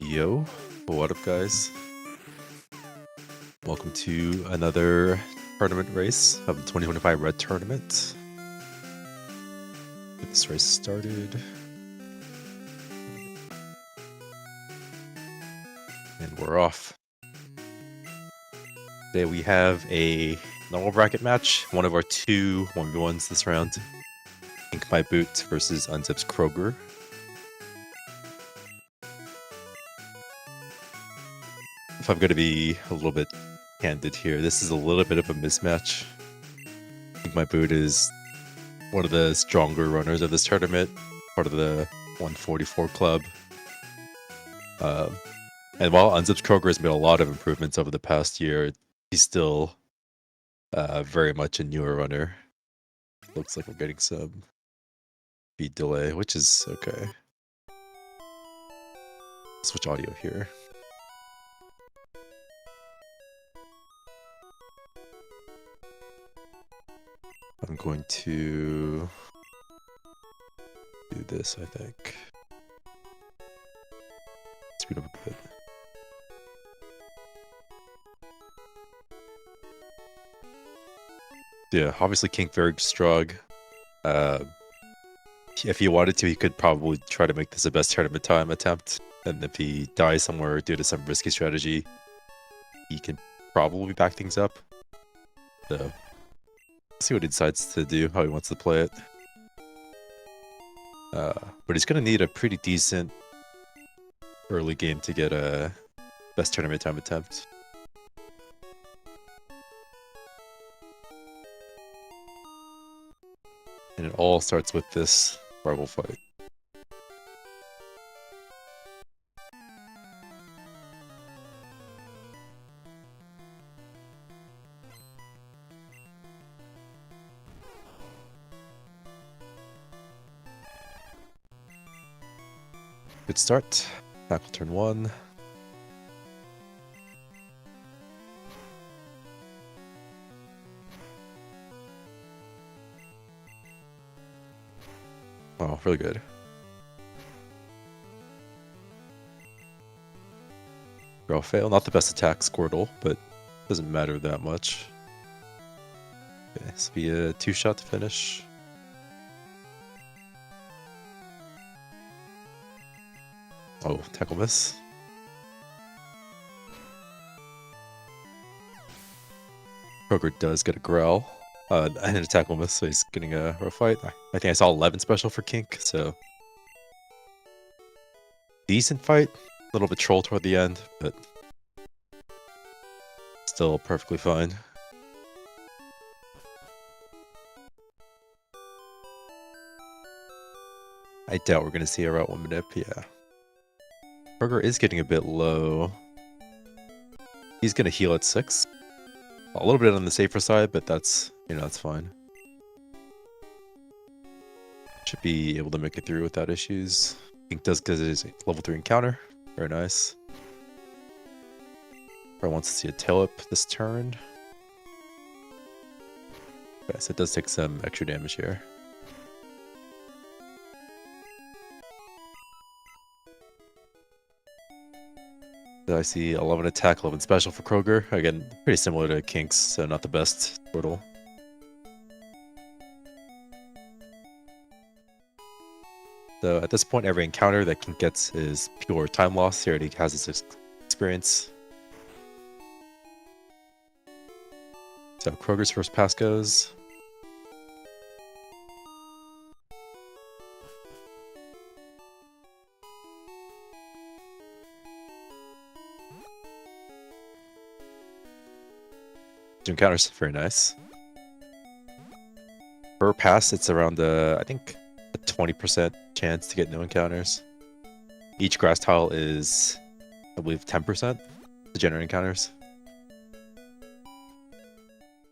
Yo, what up guys? Welcome to another tournament race of the 2025 Red Tournament. Get this race started. And we're off. Today we have a normal bracket match, one of our two 1v1s this round. KinkMyBoot versus UnzipsCrogre. If I'm going to be a little bit candid here, this is a little bit of a mismatch. KinkMyBoot is one of the stronger runners of this tournament, part of the 144 club. And while UnzipsCrogre has made a lot of improvements over the past year, he's still very much a newer runner. Looks like we're getting some beat delay, which is okay. Switch audio here. I'm going to do this, I think. Speed up a bit. Yeah, obviously Kink very strong. If he wanted to, he could probably try to make this a best tournament time attempt. And if he dies somewhere due to some risky strategy, he can probably back things up. So, let's see what he decides to do, how he wants to play it. But he's going to need a pretty decent early game to get a best tournament time attempt. And it all starts with this rival fight. Good start. Tackle turn 1. Oh, really good. Draw fail. Not the best attack, Squirtle, but doesn't matter that much. Okay, this will be a 2-shot to finish. Oh, tackle miss. Krogre does get a growl. And an attack will miss, so he's getting a rough fight. I think I saw 11 special for Kink, so... decent fight. A little bit troll toward the end, but... still perfectly fine. I doubt we're going to see a route 1 manip, yeah. Krogre is getting a bit low. He's going to heal at 6. A little bit on the safer side, but that's, that's fine. Should be able to make it through without issues. Kink does get his level 3 encounter. Very nice. Probably wants to see a tail whip this turn. Yes, it does take some extra damage here. I see 11 attack, 11 special for Krogre. Again, pretty similar to Kink's, so not the best portal. So at this point, every encounter that Kink gets is pure time loss. He already has his experience. So Krogre's first pass goes. Encounters, very nice. Per pass, it's around I think a 20% chance to get no encounters. Each grass tile is, I believe, 10% to generate encounters.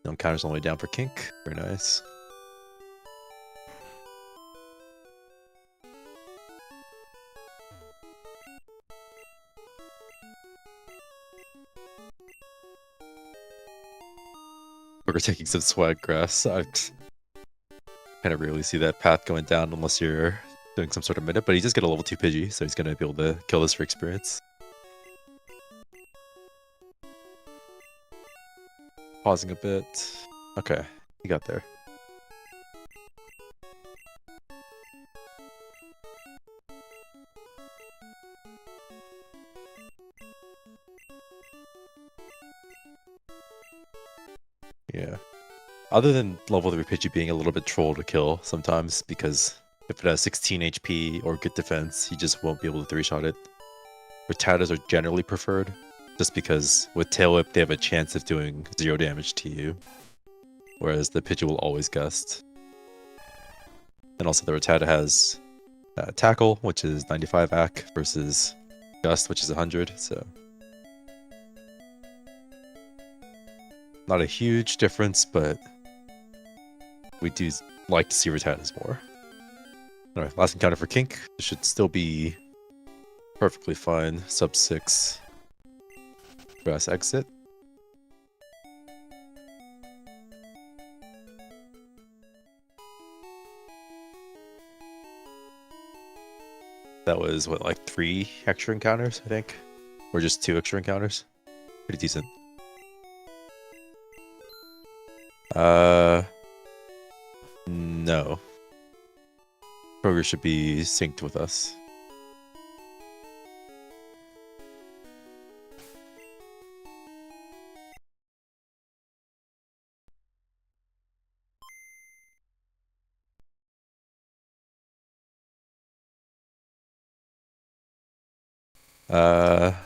No counters all the way down for Kink. Very nice. We're taking some swag grass. I kind of rarely see that path going down unless you're doing some sort of minute, but he just get a level 2 Pidgey, so he's going to be able to kill this for experience. Pausing a bit. Okay, he got there. Yeah. Other than level 3 Pidgey being a little bit troll to kill sometimes, because if it has 16 HP or good defense, he just won't be able to 3-shot it. Rattatas are generally preferred, just because with Tail Whip they have a chance of doing 0 damage to you, whereas the Pidgey will always gust. And also the Rattata has Tackle, which is 95 AC, versus Gust, which is 100, so... Not a huge difference, but we do like to see Rattatas more. Alright, last encounter for Kink. This should still be perfectly fine. Sub 6. Grass exit. That was, what, like 3 extra encounters, I think? Or just 2 extra encounters? Pretty decent. No. Krogre should be synced with us.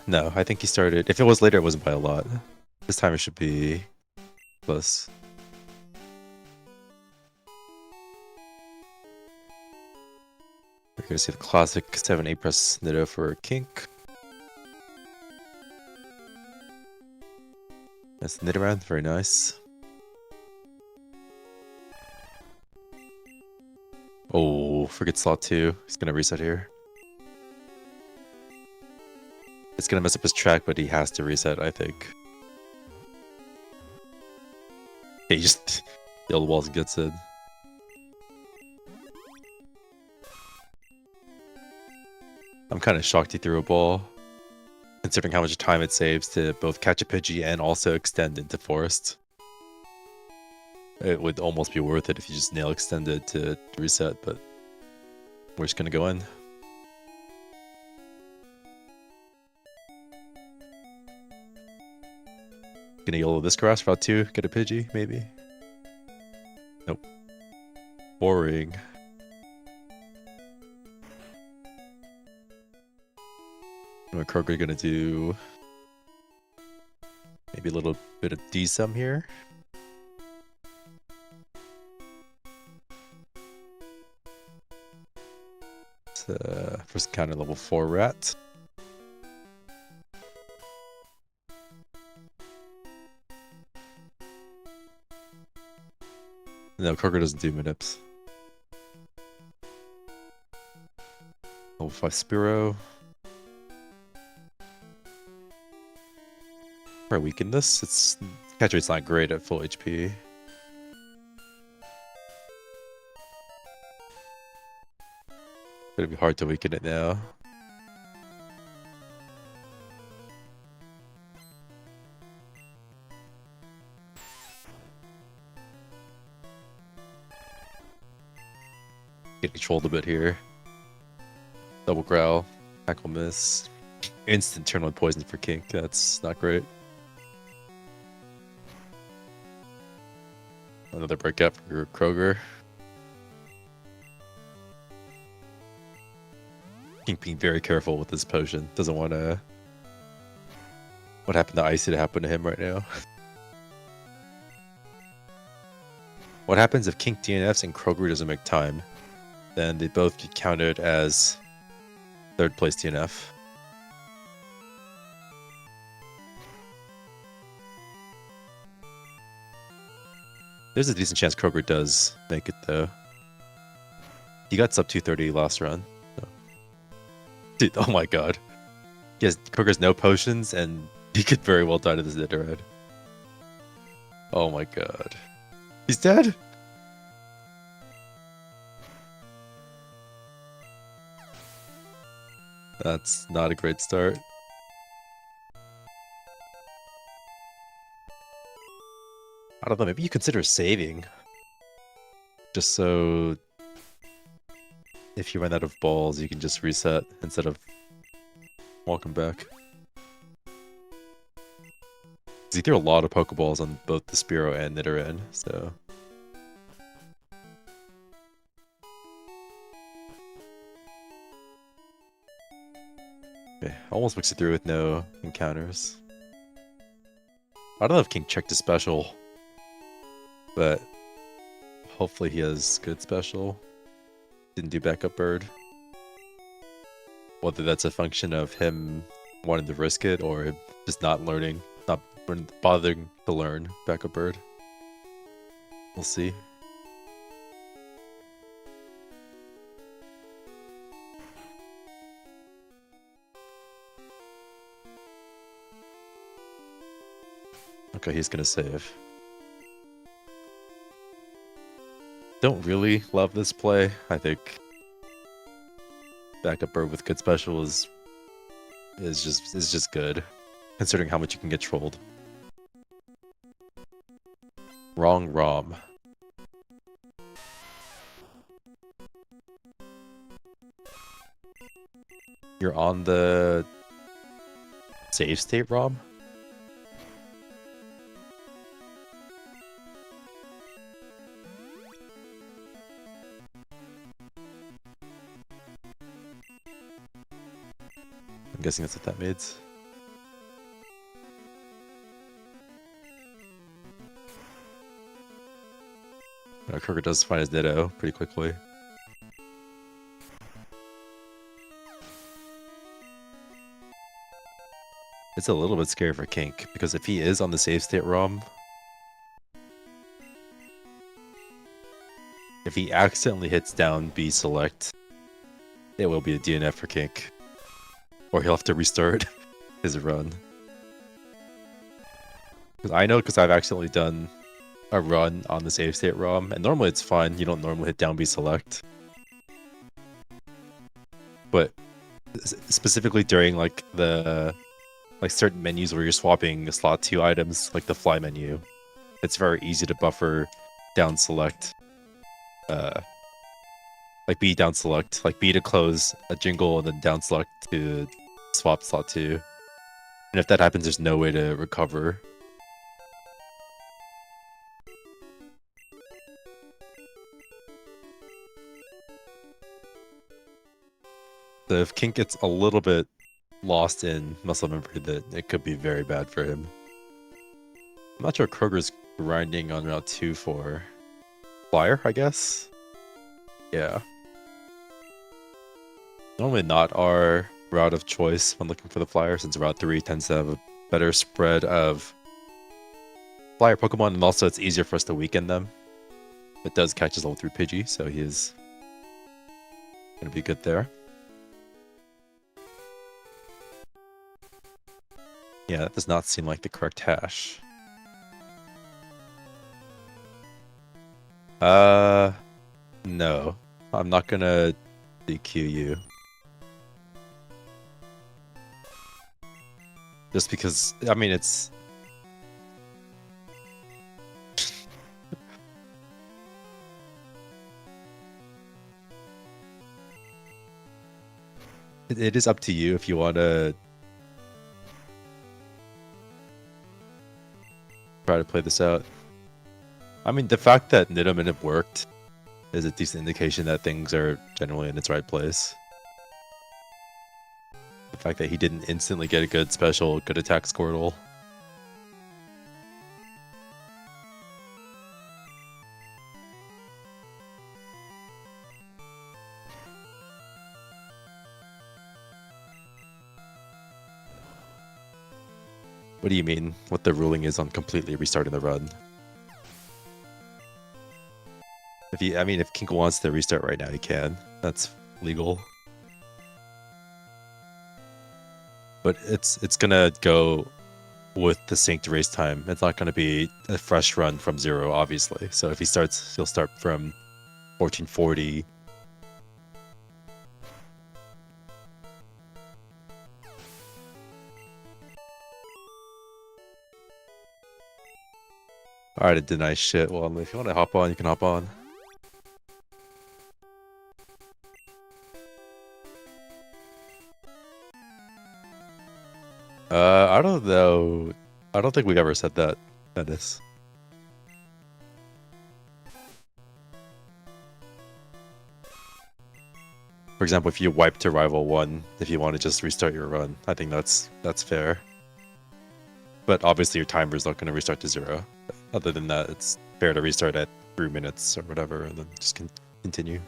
No, I think he started... If it was later, it wasn't by a lot. This timer should be close. We're gonna see the classic 7-8 press Nitto for Kink. That's the Nidoran, very nice. Oh, forget slot 2. He's gonna reset here. It's gonna mess up his track, but he has to reset, I think. He just the walls and gets in. I'm kind of shocked he threw a ball, considering how much time it saves to both catch a Pidgey and also extend into Forest. It would almost be worth it if you just nail extended to reset, but we're just gonna go in. Gonna YOLO this grass route 2, get a Pidgey, maybe? Nope. Boring. What Krogre gonna do? Maybe a little bit of D-sum here. First counter level 4 rat. No, Krogre doesn't do minips. Level 5 Spearow. Try weaken this. Its catch rate's not great at full HP. It'll be hard to weaken it now. Get controlled a bit here. Double growl, tackle miss. Instant turn 1 poison for Kink. That's not great. Another breakout for Krogre. Kink being very careful with this potion. Doesn't want to... What happened to Icy to happen to him right now? What happens if Kink DNFs and Krogre doesn't make time? Then they both get counted as 3rd place DNF. There's a decent chance Krogre does make it though. He got sub 230 last run. So. Dude, oh my god. Yes, Krogre's no potions, and he could very well die to this Nidoran. Oh my god. He's dead? That's not a great start. I don't know, maybe you consider saving. Just so if you run out of balls, you can just reset instead of walking back. He threw a lot of Pokeballs on both the Spearow and Nidoran, so... Okay, almost makes it through with no encounters. I don't know if King checked his special, but hopefully he has good special. Didn't do backup bird. Whether that's a function of him wanting to risk it or just not learning, not bothering to learn backup bird. We'll see. Okay, he's gonna save. Don't really love this play. I think backup bird with good special is just good, considering how much you can get trolled. Wrong ROM. You're on the save state ROM? I'm guessing that's what that means. Krogre does find his Ditto pretty quickly. It's a little bit scary for Kink, because if he is on the save state ROM, if he accidentally hits down B select, it will be a DNF for Kink. Or he'll have to restart his run. Because I know, because I've accidentally done a run on the save state ROM, and normally it's fine, you don't normally hit down B select. But specifically during like the certain menus where you're swapping slot 2 items, like the fly menu, it's very easy to buffer down select. Like B down select, like B to close a jingle and then down select to swap slot 2. And if that happens, there's no way to recover. So if Kink gets a little bit lost in muscle memory, that it could be very bad for him. I'm not sure Krogre's grinding on Route 2 for Flyer, I guess? Yeah. Normally not our route of choice when looking for the Flyer, since Route 3 tends to have a better spread of Flyer Pokemon, and also it's easier for us to weaken them. It does catch his level 3 Pidgey, so he is going to be good there. Yeah, that does not seem like the correct hash. No. I'm not gonna DQ you. Just because, I mean, it's... it is up to you if you want to try to play this out. I mean, the fact that Nidominib worked is a decent indication that things are generally in its right place. The fact that he didn't instantly get a good special, good attack Squirtle. What do you mean what the ruling is on completely restarting the run? I mean, if Kink wants to restart right now, he can. That's legal. But it's gonna go with the synced race time. It's not gonna be a fresh run from 0, obviously. So if he starts, he'll start from 1440. Alright, I deny shit. Well, if you want to hop on, you can hop on. I don't know. I don't think we've ever said that, Dennis. For example, if you wipe to rival 1, if you want to just restart your run, I think that's fair. But obviously your timer is not going to restart to 0. Other than that, it's fair to restart at 3 minutes or whatever, and then just continue.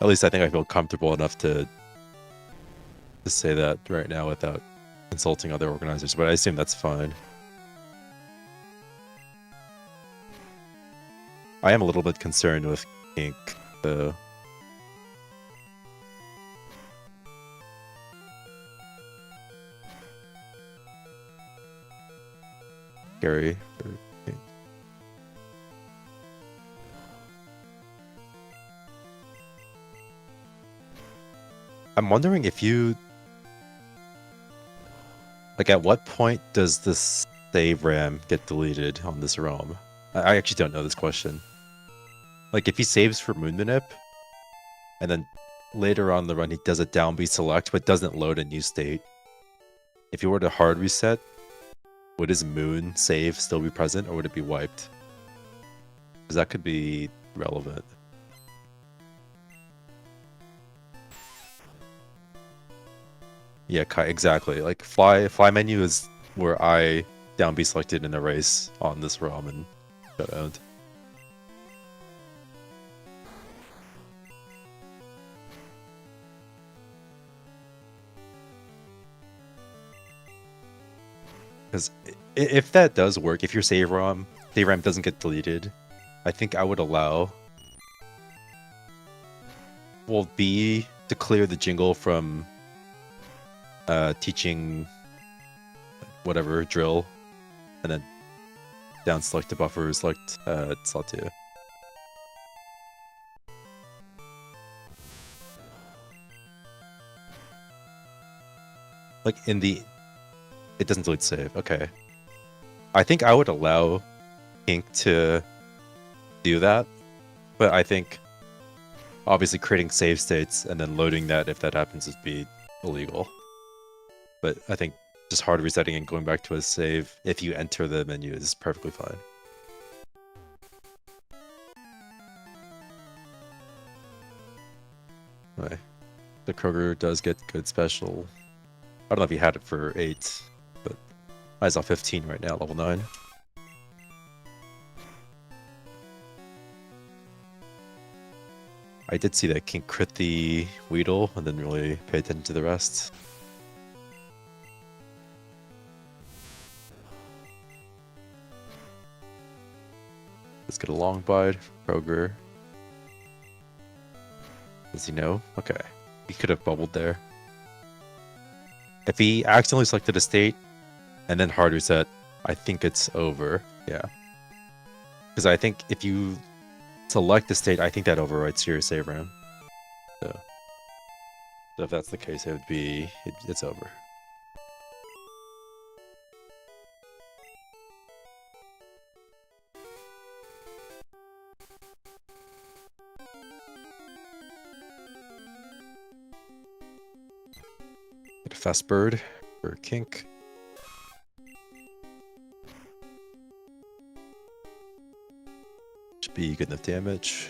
At least I think I feel comfortable enough to say that right now without insulting other organizers, but I assume that's fine. I am a little bit concerned with Kink, though. Scary. I'm wondering if you... Like, at what point does this save RAM get deleted on this ROM? I actually don't know this question. Like, if he saves for Moon Manip, and then later on the run he does a down B select, but doesn't load a new state, if you were to hard reset, would his Moon save still be present, or would it be wiped? Because that could be relevant. Yeah, exactly. Like, fly menu is where I down B selected in a race on this ROM and got owned. Because if that does work, if your save RAM doesn't get deleted, I think I would allow... Well, B to clear the jingle from teaching whatever drill, and then down select the buffer, select slot 2. Like in the... It doesn't delete save, okay. I think I would allow Kink to do that, but I think obviously creating save states and then loading that if that happens would be illegal. But I think just hard resetting and going back to a save if you enter the menu is perfectly fine. Right. The Kroger does get good special. I don't know if he had it for 8, but I saw 15 right now, level 9. I did see that Kink crit the Weedle and didn't really pay attention to the rest. Let's get a long bide from Kroger. Does he know? Okay. He could have bubbled there. If he accidentally selected a state and then hard reset, I think it's over. Yeah. Because I think if you select the state, I think that overwrites your save RAM. So if that's the case, it would be... it's over. Get a fast bird for Kink. Should be good enough damage.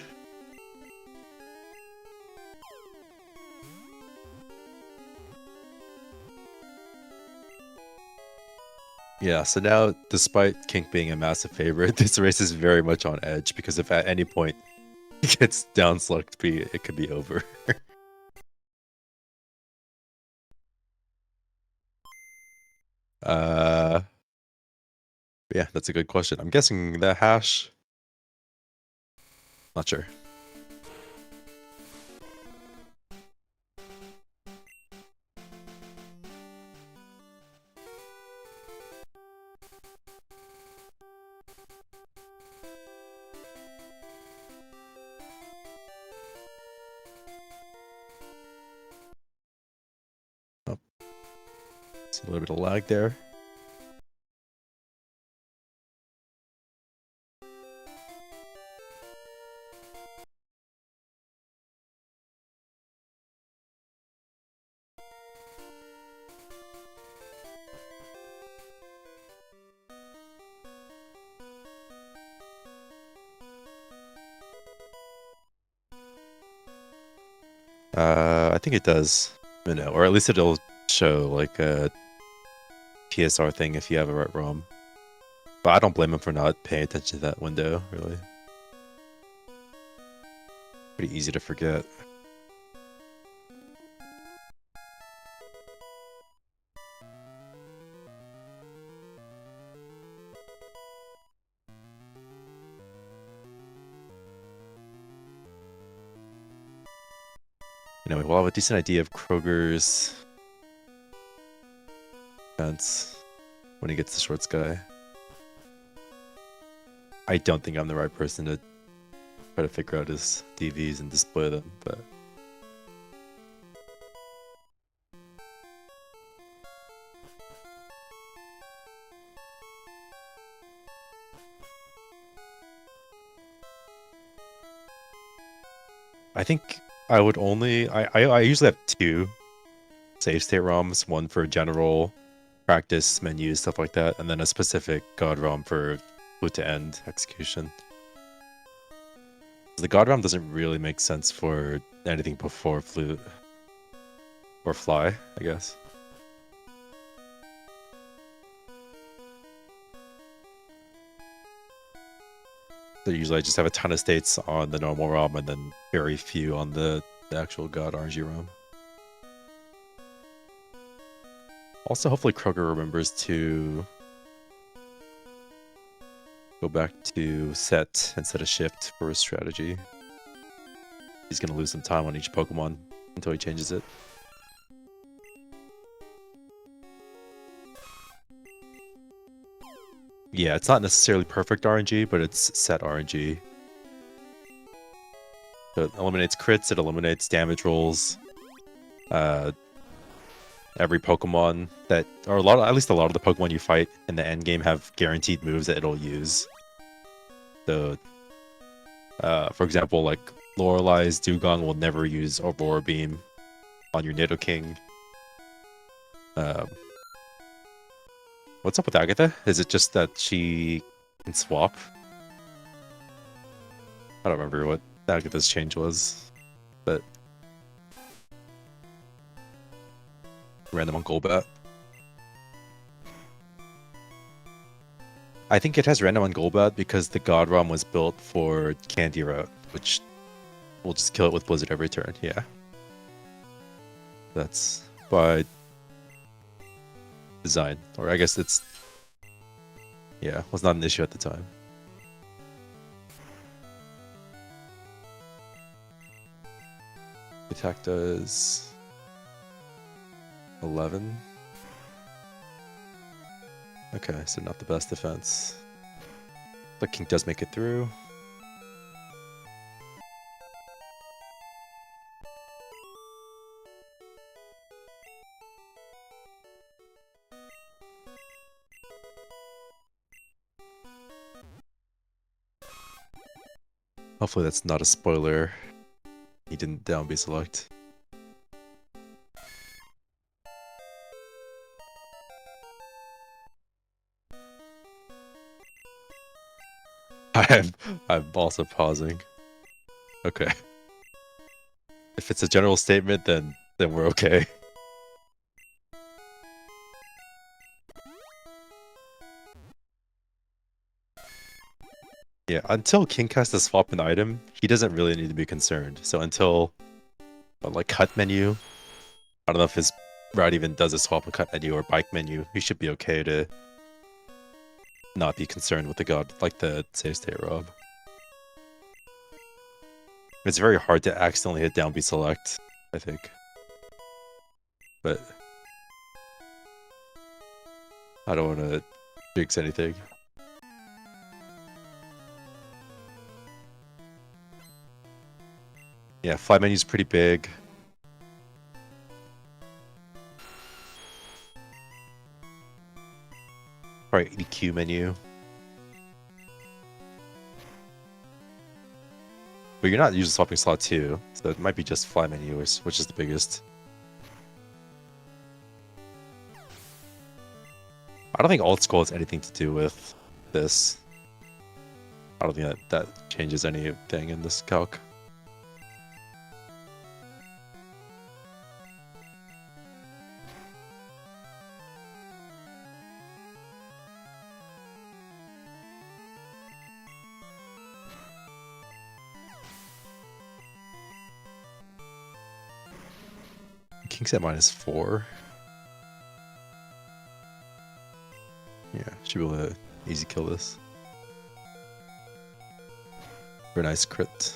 Yeah, so now, despite Kink being a massive favorite, this race is very much on edge, because if at any point he gets down select B, it could be over. Yeah, that's a good question. I'm guessing the hash. Not sure. Oh, see a little bit of lag there. I think it does. Or at least it'll show like a PSR thing if you have a right ROM. But I don't blame him for not paying attention to that window, really. Pretty easy to forget. Anyway, we'll have a decent idea of Kroger's defense when he gets the short sky. I don't think I'm the right person to try to figure out his DVs and display them, but I think I would only I usually have two save state ROMs, one for general practice menus, stuff like that, and then a specific God ROM for flute to end execution. The God ROM doesn't really make sense for anything before flute or fly, I guess. So usually I just have a ton of states on the normal ROM and then very few on the actual God RNG ROM. Also, hopefully Kroger remembers to go back to set instead of shift for his strategy. He's going to lose some time on each Pokemon until he changes it. Yeah, it's not necessarily perfect RNG, but it's set RNG. So it eliminates crits, it eliminates damage rolls. Every Pokemon that, or at least a lot of the Pokemon you fight in the end game have guaranteed moves that it'll use. So, for example, like Lorelai's Dugong will never use Aurora Beam on your Nidoking. What's up with Agatha? Is it just that she can swap? I don't remember what Agatha's change was, but random on Golbat. I think it has random on Golbat because the God ROM was built for Candy Route, which will just kill it with Blizzard every turn. Yeah. That's by design. Or I guess it's... Yeah, was not an issue at the time. Attack does... 11. Okay, so not the best defense. But Kink does make it through. Hopefully that's not a spoiler. He didn't down B select. I'm also pausing. Okay. If it's a general statement, then we're okay. Yeah, until Kink has to swap an item, he doesn't really need to be concerned. So until like cut menu, I don't know if his route even does a swap and cut menu or bike menu, you should be okay to not be concerned with the god like the save state Rob. It's very hard to accidentally hit down B select, I think. But I don't want to jinx anything. Yeah, fly menu's pretty big. Probably EQ menu. But you're not usually swapping slot 2, so it might be just fly menu, which is the biggest. I don't think alt scroll has anything to do with this. I don't think that changes anything in this calc. King's at -4. Yeah, should be able to easy kill this. For a nice crit.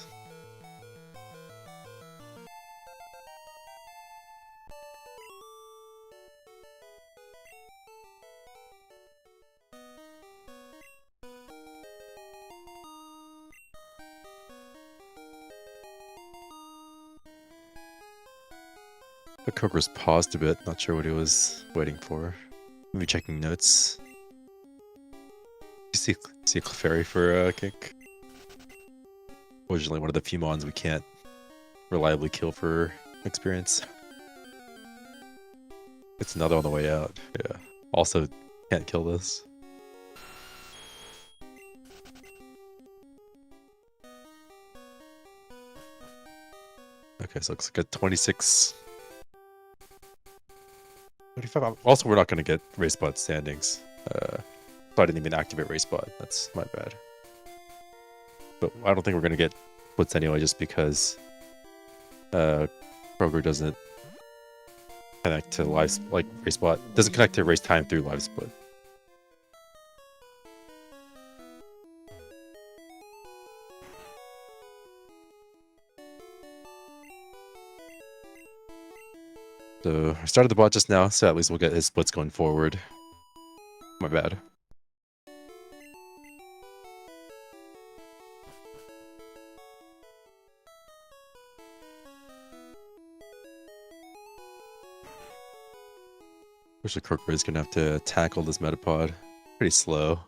The Crogre's paused a bit, not sure what he was waiting for. Maybe checking notes. You see a Clefairy for Kink. Originally one of the few mons we can't reliably kill for experience. It's another on the way out. Yeah. Also can't kill this. Okay, so it looks like a 26. 25. Also, we're not going to get race bot standings. So I didn't even activate race bot. That's my bad. But I don't think we're going to get splits anyway, just because Crogre doesn't connect to race bot. Doesn't connect to race time through live split. So I started the bot just now, so at least we'll get his splits going forward. My bad. Wish the Crogre is gonna have to tackle this Metapod. Pretty slow.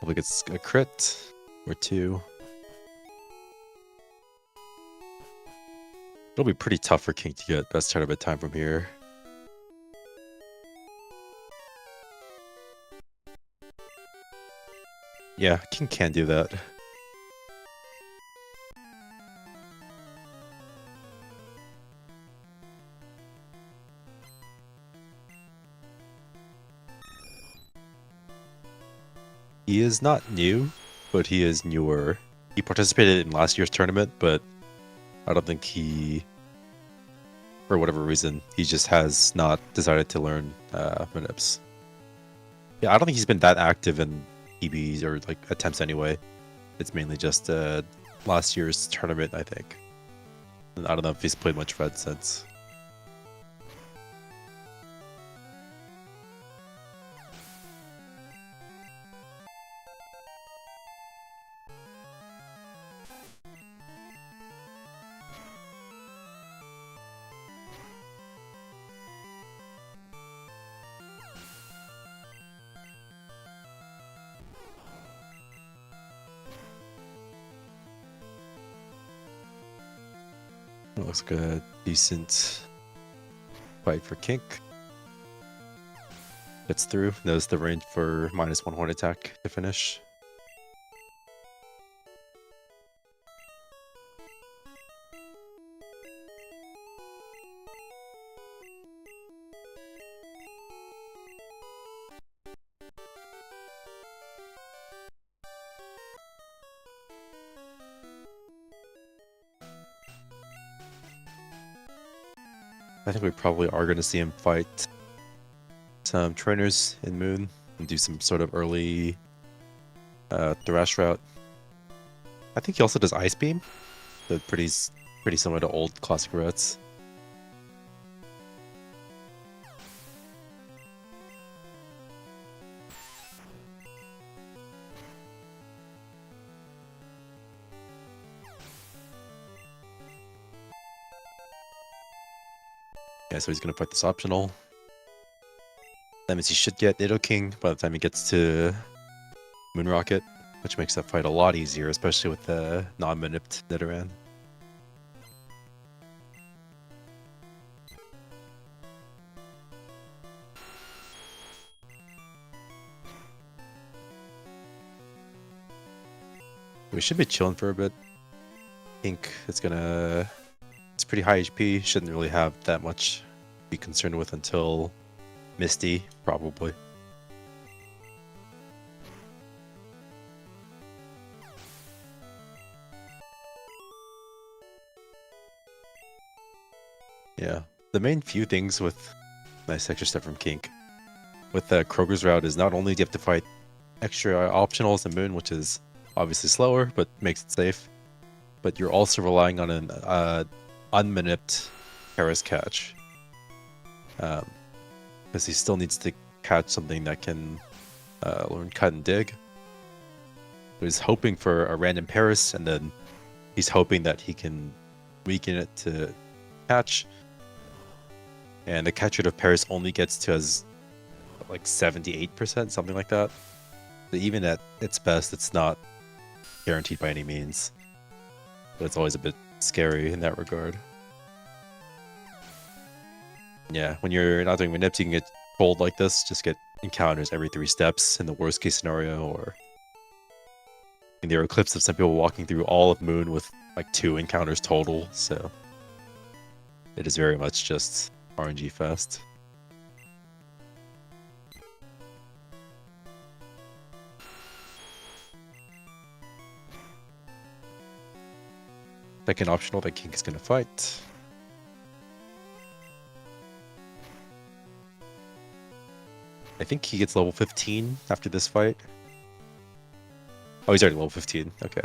Hopefully gets a crit or 2. It'll be pretty tough for King to get best tournament time from here. Yeah, King can do that. He is not new, but he is newer. He participated in last year's tournament, but I don't think he, for whatever reason, he just has not decided to learn Minips. Yeah, I don't think he's been that active in EBs or like attempts anyway. It's mainly just last year's tournament, I think. And I don't know if he's played much Red since. It looks like a decent fight for Kink. Gets through, knows the range for -1 horn attack to finish. I think we probably are going to see him fight some trainers in Moon and do some sort of early Thrash route. I think he also does Ice Beam, so pretty similar to old classic routes. Yeah, so he's going to fight this optional. That means he should get Nidoking by the time he gets to Moon Rocket, which makes that fight a lot easier, especially with the non-manipped Nidoran. We should be chilling for a bit. Kink is gonna... It's pretty high HP, shouldn't really have that much to be concerned with until Misty, probably. Yeah, the main few things with nice extra stuff from Kink with the Kroger's route is not only do you have to fight extra optionals in Moon, which is obviously slower, but makes it safe, but you're also relying on an unmanipped Paris catch. Because he still needs to catch something that can learn Cut and Dig. So he's hoping for a random Paris, and then he's hoping that he can weaken it to catch. And the catch rate of Paris only gets to as like 78%, something like that. But even at its best, it's not guaranteed by any means. But it's always a bit scary in that regard. Yeah, when you're not doing manips, you can get pulled like this, just get encounters every 3 steps in the worst case scenario, or and there are clips of some people walking through all of Moon with like 2 encounters total, so it is very much just RNG fest. Second optional that Kink is going to fight. I think he gets level 15 after this fight. Oh, he's already level 15. Okay.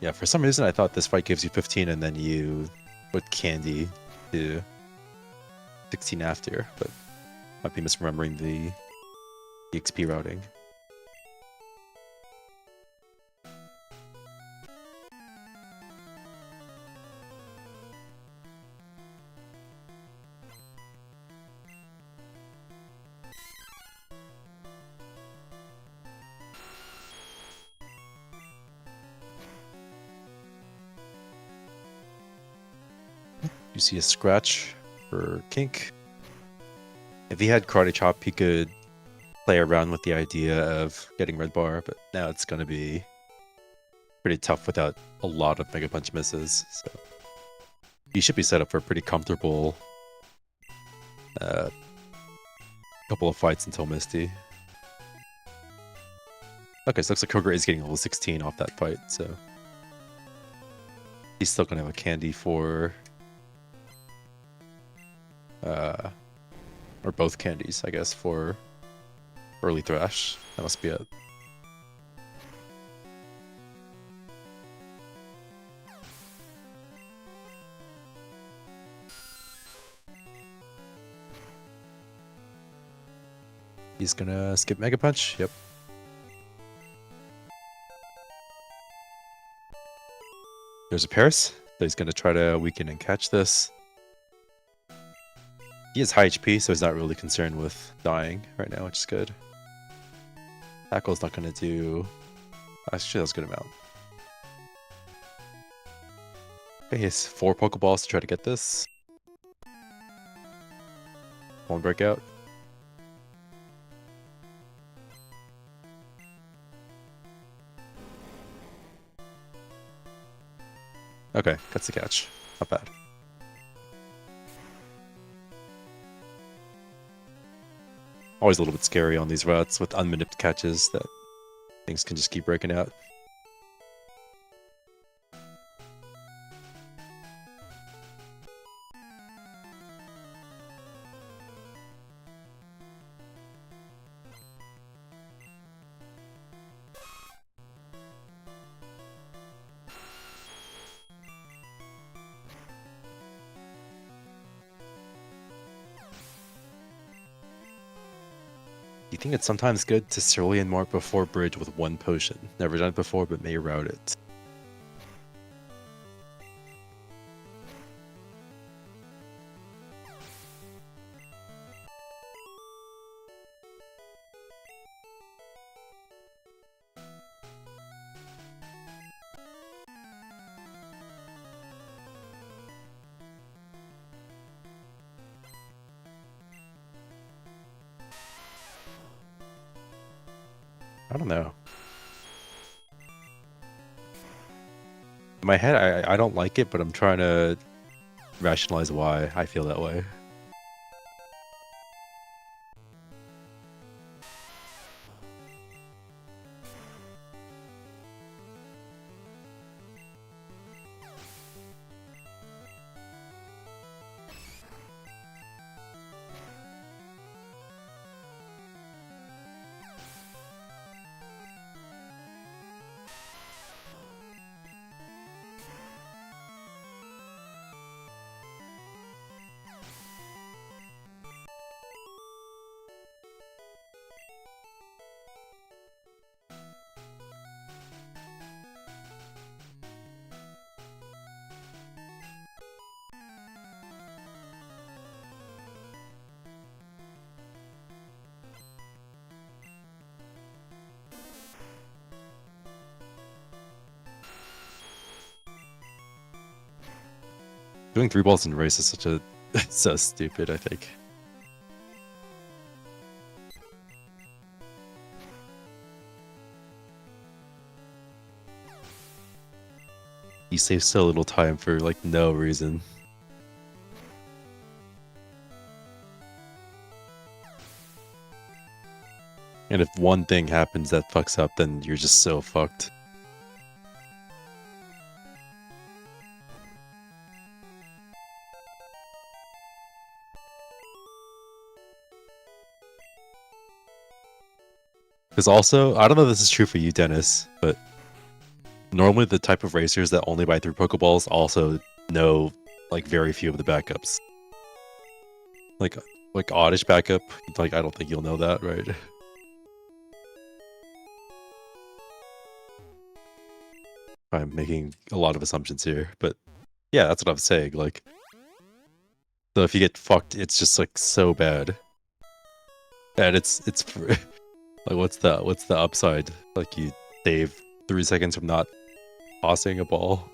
Yeah, for some reason I thought this fight gives you 15 and then you put Candy to 16 after, but might be misremembering the XP routing. You see a scratch for Kink. If he had Karate Chop, he could play around with the idea of getting Red Bar, but now it's going to be pretty tough without a lot of Mega Punch misses. So he should be set up for a pretty comfortable couple of fights until Misty. Okay, so it looks like Krogre is getting level 16 off that fight, so he's still going to have a Candy for... or both candies, I guess, for early Thrash. That must be it. He's gonna skip Mega Punch. Yep. There's a Paris, so he's gonna try to weaken and catch this. He has high HP, so he's not really concerned with dying right now, which is good. Tackle's not going to do... Actually, that's a good amount. Okay, he has 4 Pokeballs to try to get this. One breakout. Okay, that's the catch. Not bad. Always a little bit scary on these routes with unmanipped catches that things can just keep breaking out. think it's sometimes good to Cerulean Mark before Bridge with one potion. Never done it before, but may route it. I don't know. In my head, I don't like it, but I'm trying to rationalize why I feel that way. Doing 3 balls in race is such a so stupid, I think. You save so little time for like no reason. And if one thing happens that fucks up, then you're just so fucked. Because also, I don't know if this is true for you, Dennis, but normally the type of racers that only buy 3 Pokeballs also know like very few of the backups. Like Oddish backup, like I don't think you'll know that, right? I'm making a lot of assumptions here, but yeah, that's what I'm saying. Like, so if you get fucked, it's just like so bad, and it's like what's the upside? Like you save 3 seconds from not tossing a ball.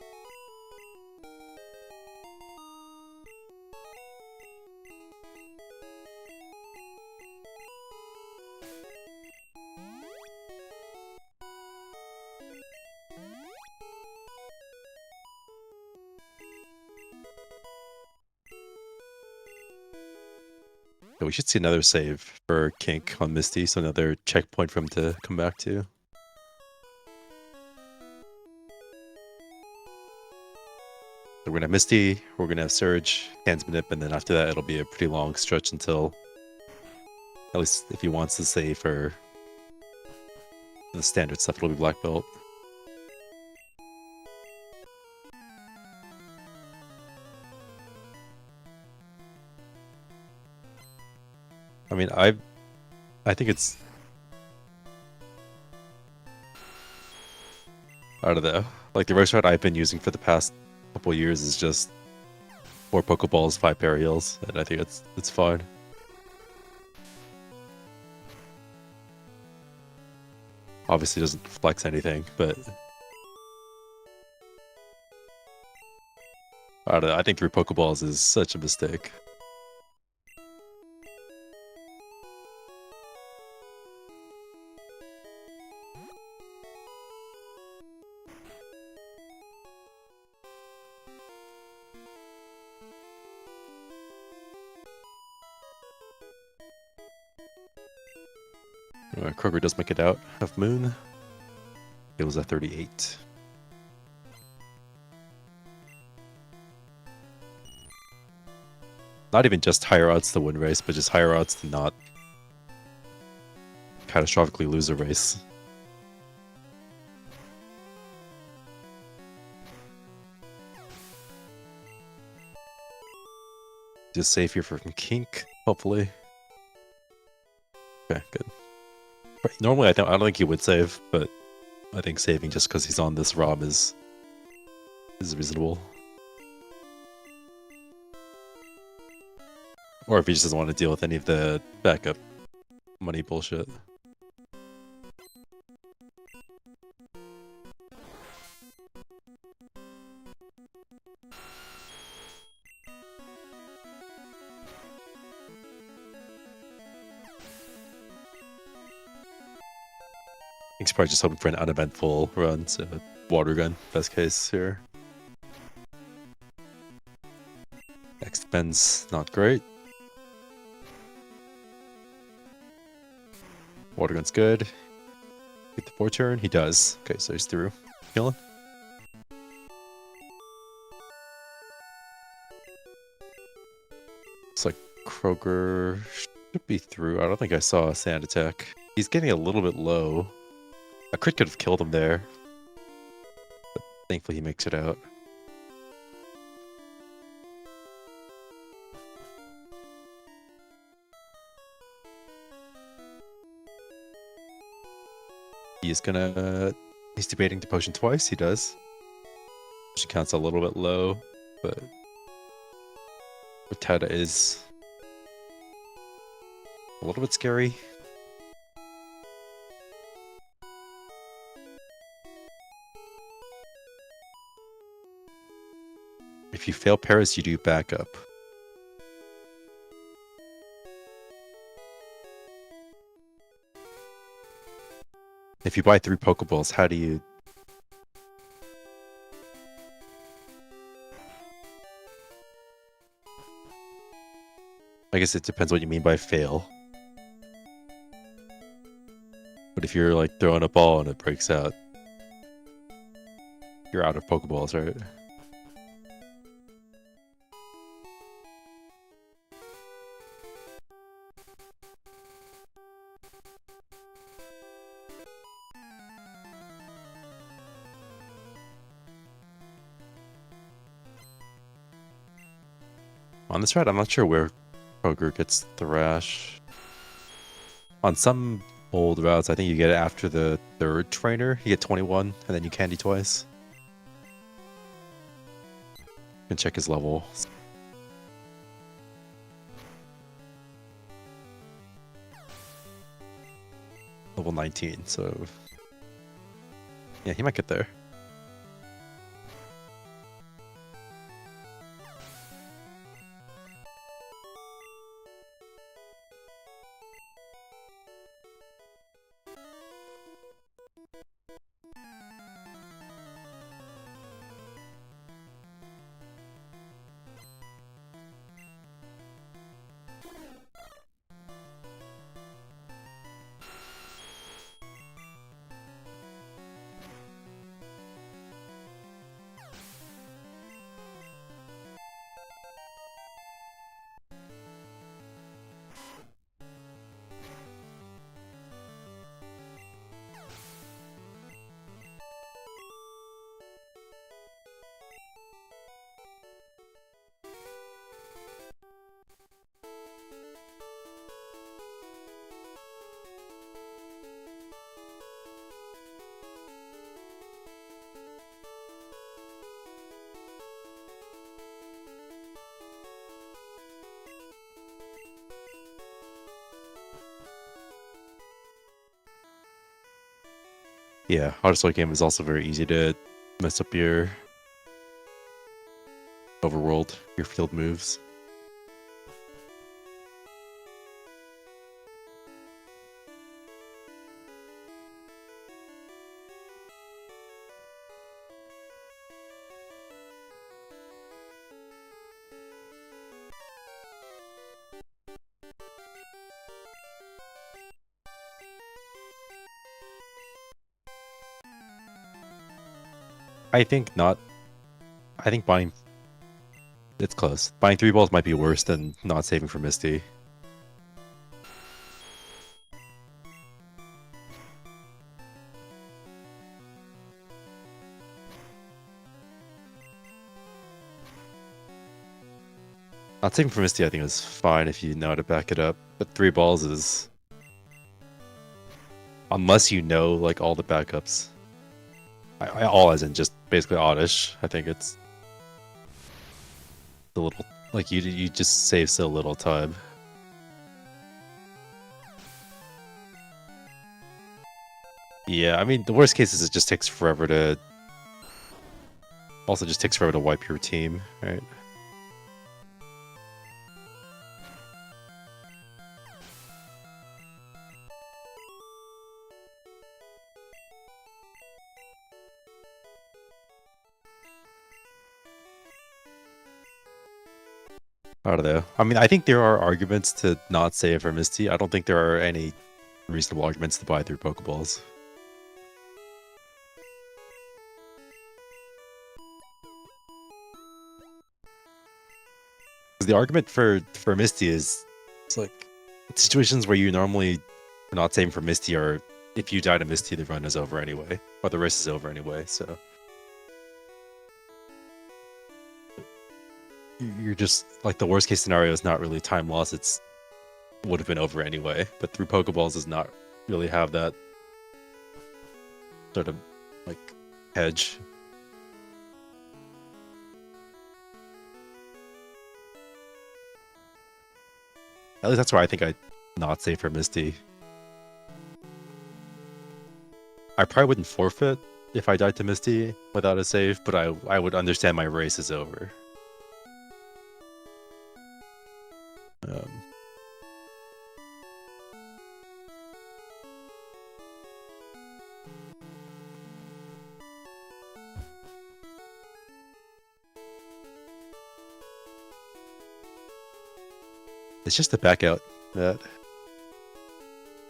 So we should see another save for Kink on Misty, so another checkpoint for him to come back to. So we're gonna have Misty, we're gonna have Surge, Handsmanip, and then after that it'll be a pretty long stretch until, at least if he wants to save for the standard stuff, it'll be Black Belt. I mean, I think it's, I don't know. Like the race route I've been using for the past couple years is just 4 Pokeballs, 5 Paraheals, and I think it's fine. Obviously doesn't flex anything, but I don't know. I think 3 Pokeballs is such a mistake. Kroger does make it out of Moon. It was a 38. Not even just higher odds to win race, but just higher odds to not catastrophically lose a race. Just save here from Kink, hopefully. Okay, good. Normally, I don't think he would save, but I think saving just because he's on this ROM is reasonable. Or if he just doesn't want to deal with any of the backup money bullshit. He's probably just hoping for an uneventful run, so water gun, best case here. Next defense, not great. Water gun's good. Get the 4 turn, he does. Okay, so he's through. Killing. Looks like Kroger should be through. I don't think I saw a sand attack. He's getting a little bit low. A crit could have killed him there. But thankfully he makes it out. He's gonna... He's debating to potion twice. He does. She counts a little bit low, but... Rattata is... a little bit scary. If you fail Paris, you do backup. If you buy 3 Pokeballs, how do you... I guess it depends what you mean by fail. But if you're like throwing a ball and it breaks out, you're out of Pokeballs, right? On this route, I'm not sure where Kroger gets Thrash. On some old routes, I think you get it after the 3rd trainer. You get 21, and then you candy twice. You can check his level. Level 19, so... yeah, he might get there. Yeah, Autosword game is also very easy to mess up your overworld, your field moves. I think not. I think buying... it's close. Buying 3 balls might be worse than not saving for Misty. Not saving for Misty I think is fine if you know how to back it up, but 3 balls is... Unless you know like all the backups. All as in just basically oddish. I think it's a little like you just save so little time. Yeah, I mean the worst case is it just takes forever to. Also, just takes forever to wipe your team, right? I don't know. I mean, I think there are arguments to not save for Misty. I don't think there are any reasonable arguments to buy through Pokeballs. The argument for Misty is it's like situations where you normally are not saving for Misty are if you die to Misty, the run is over anyway, or the race is over anyway. So you're just like the worst case scenario is not really time loss. It's would have been over anyway. But through Pokeballs does not really have that sort of like hedge. At least that's why I think I not save for Misty. I probably wouldn't forfeit if I died to Misty without a save, but I would understand my race is over. It's just a back out that.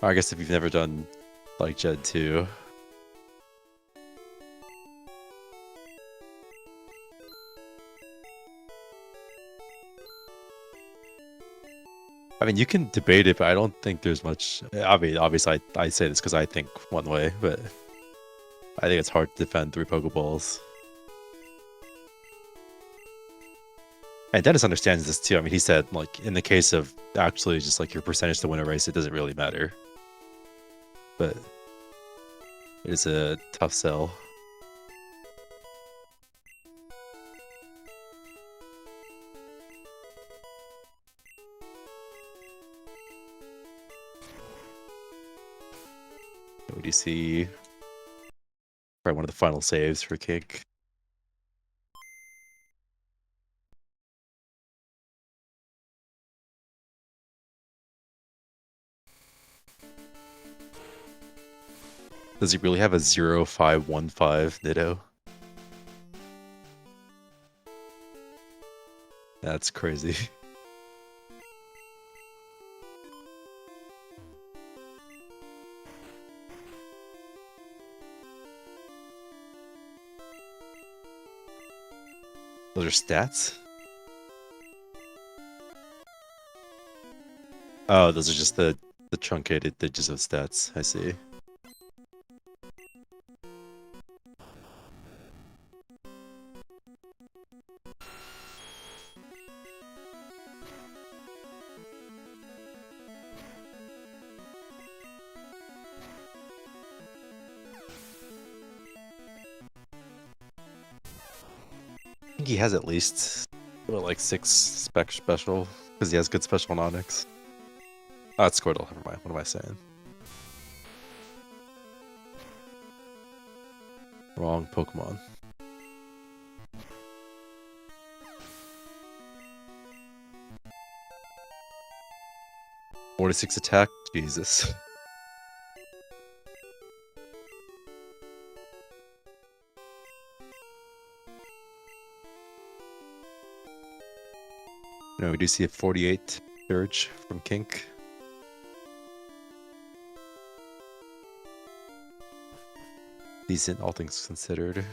I guess if you've never done like Gen 2. I mean, you can debate it, but I don't think there's much. I mean, obviously, I say this because I think one way, but I think it's hard to defend through Pokeballs. And Dennis understands this too. I mean, he said, like, in the case of actually just like your percentage to win a race, it doesn't really matter. But it is a tough sell. What do you see? Probably one of the final saves for Kink. Does he really have a 0-5-1-5 Nitto? That's crazy. Those are stats? Oh, those are just the truncated digits of stats. I see. I think he has at least what, like 6 special because he has good special on Onyx. Oh, it's Squirtle. Never mind. What am I saying? Wrong Pokemon. 46 attack? Jesus. No, we do see a 48 Surge from Kink. Decent, all things considered.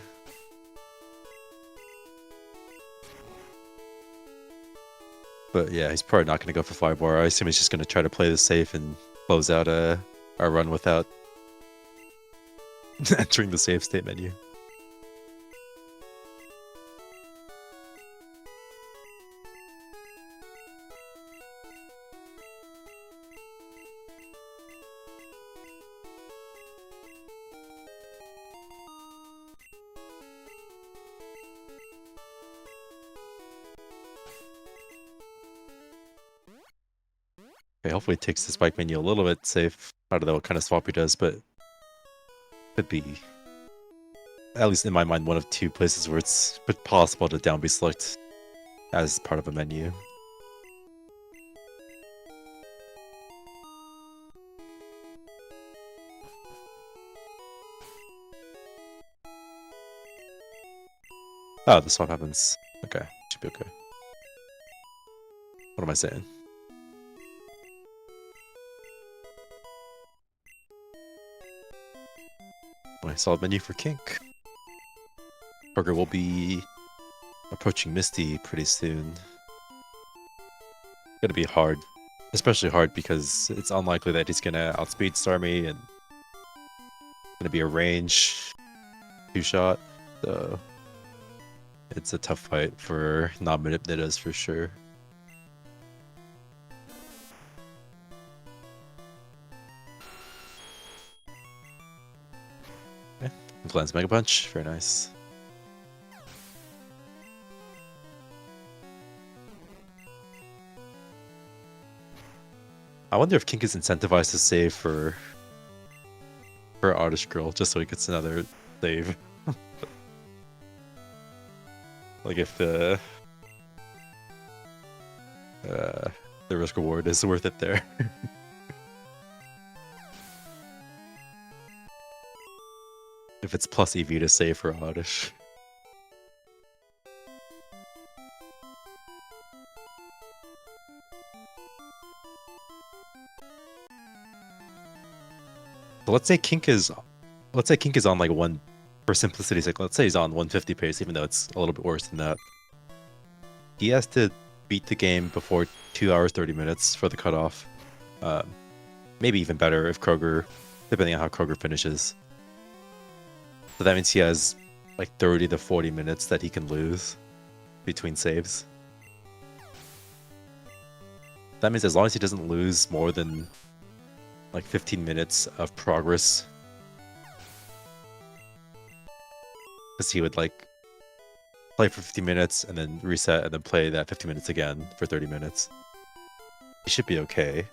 But yeah, he's probably not going to go for 5 more. I assume he's just going to try to play this safe and close out our run without entering the save state menu. Okay, hopefully it takes the spike menu a little bit safe. I don't know what kind of swap he does, but could be, at least in my mind, one of two places where it's possible to down B select as part of a menu. Oh, the swap happens. Okay, should be okay. What am I saying? I saw a menu for Kink. Crogre will be approaching Misty pretty soon. Gonna be hard. Especially hard because it's unlikely that he's gonna outspeed Starmie and gonna be a range 2-shot. So it's a tough fight for non-Manipnitas for sure. Okay. Glenn's Mega Punch, very nice. I wonder if Kink is incentivized to save for Oddish Girl just so he gets another save. Like if the risk reward is worth it there. If it's plus EV to save for Oddish. So let's say Kink is on like one, for simplicity's sake, let's say he's on 150 pace, even though it's a little bit worse than that. He has to beat the game before 2 hours 30 minutes for the cutoff. Maybe even better if Crogre, depending on how Crogre finishes. So that means he has like 30 to 40 minutes that he can lose between saves. That means as long as he doesn't lose more than like 15 minutes of progress, because he would like play for 50 minutes and then reset and then play that 50 minutes again for 30 minutes. He should be okay.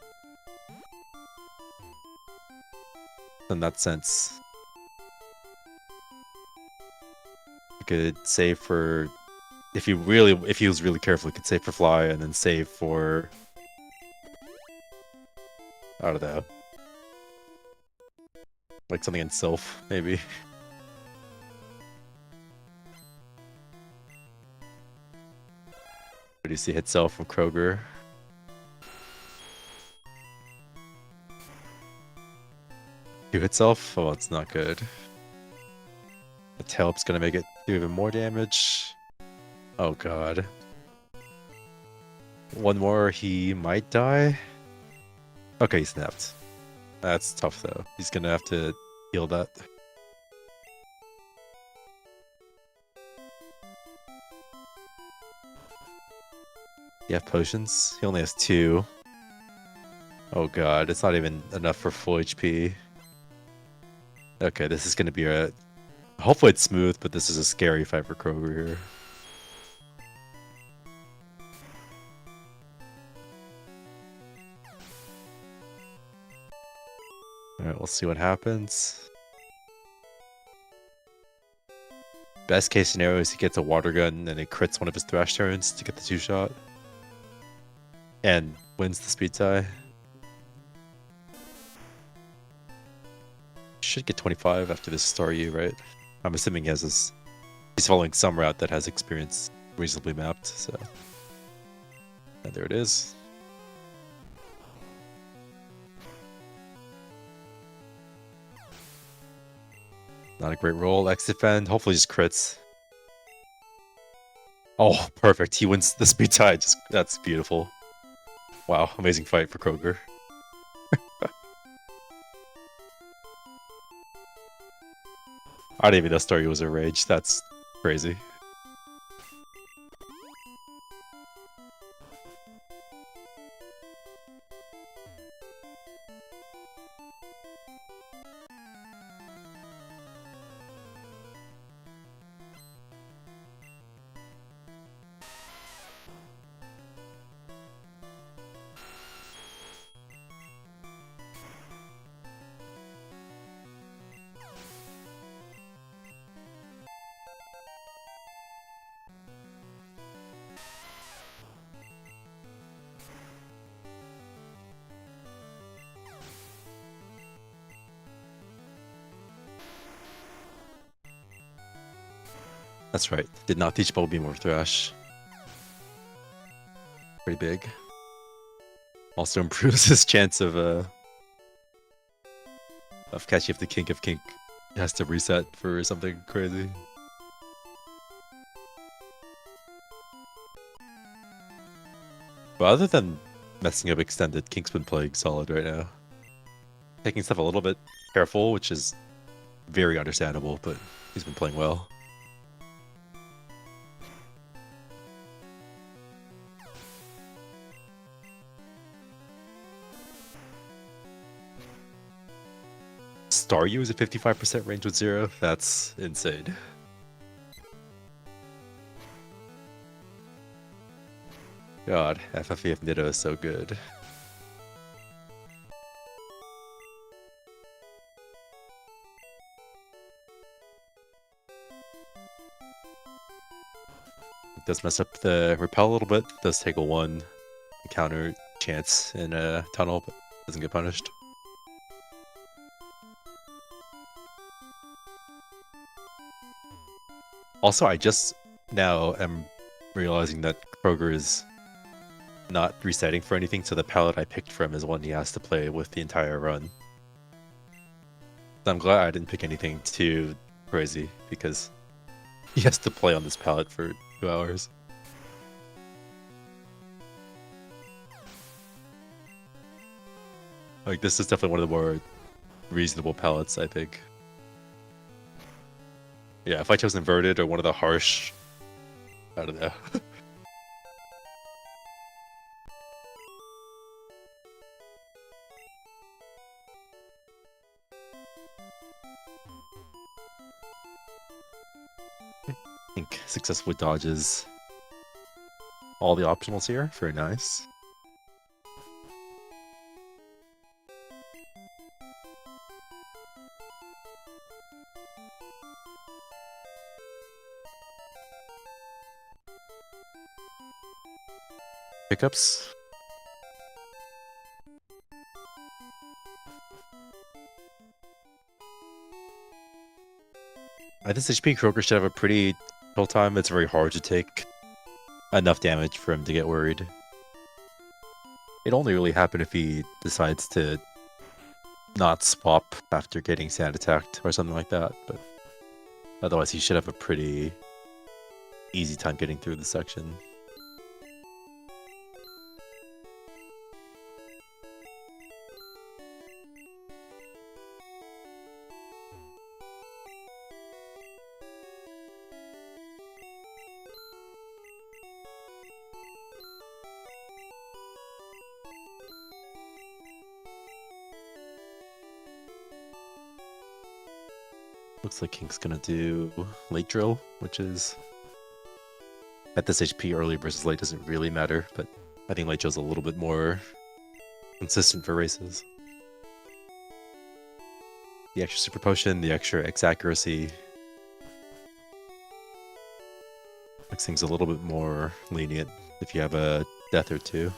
In that sense, you could save for, if he was really careful, he could save for Fly and then save for, I don't know, like something in Sylph, maybe. What do you see hit Self from Crogre? You hit Self? Oh, it's not good. The Tailp's gonna make it do even more damage. Oh god. One more, he might die? Okay, he snapped. That's tough though. He's gonna have to heal that. You have potions? He only has 2. Oh god, it's not even enough for full HP. Okay, this is gonna be a... Hopefully it's smooth, but this is a scary fight for Crogre here. Alright, we'll see what happens. Best case scenario is he gets a water gun and it crits one of his thrash turns to get the 2-shot. And wins the speed tie. Should get 25 after this Star U, right? I'm assuming he's following some route that has experience reasonably mapped, so. And there it is. Not a great roll. X defend. Hopefully just crits. Oh, perfect. He wins the speed tie. That's beautiful. Wow, amazing fight for Crogre. I didn't even know Staryu was a rage. That's crazy. That's right. Did not teach Bubble Beam or Thrash. Pretty big. Also improves his chance of catching up the Kink if Kink has to reset for something crazy. But other than messing up extended, Kink's been playing solid right now. Taking stuff a little bit careful, which is very understandable, but he's been playing well. Staryu is a 55% range with 0? That's insane. God, FFEF Nido is so good. It does mess up the repel a little bit. It does take a 1 encounter chance in a tunnel, but doesn't get punished. Also, I just now am realizing that Krogre is not resetting for anything, so the palette I picked from is one he has to play with the entire run. So I'm glad I didn't pick anything too crazy, because he has to play on this palette for 2 hours. Like, this is definitely one of the more reasonable palettes, I think. Yeah, if I chose Inverted or one of the harsh... I don't know. I think successfully dodges all the optionals here. Very nice. Pickups. At this HP, Krogre should have a pretty chill time. It's very hard to take enough damage for him to get worried. It'd only really happen if he decides to not swap after getting sand attacked or something like that, but otherwise he should have a pretty easy time getting through the section. Looks like Kink's gonna do late drill, which is at this HP early versus late doesn't really matter, but I think late drill's a little bit more consistent for races. The extra super potion, the extra X accuracy makes things a little bit more lenient if you have a death or two.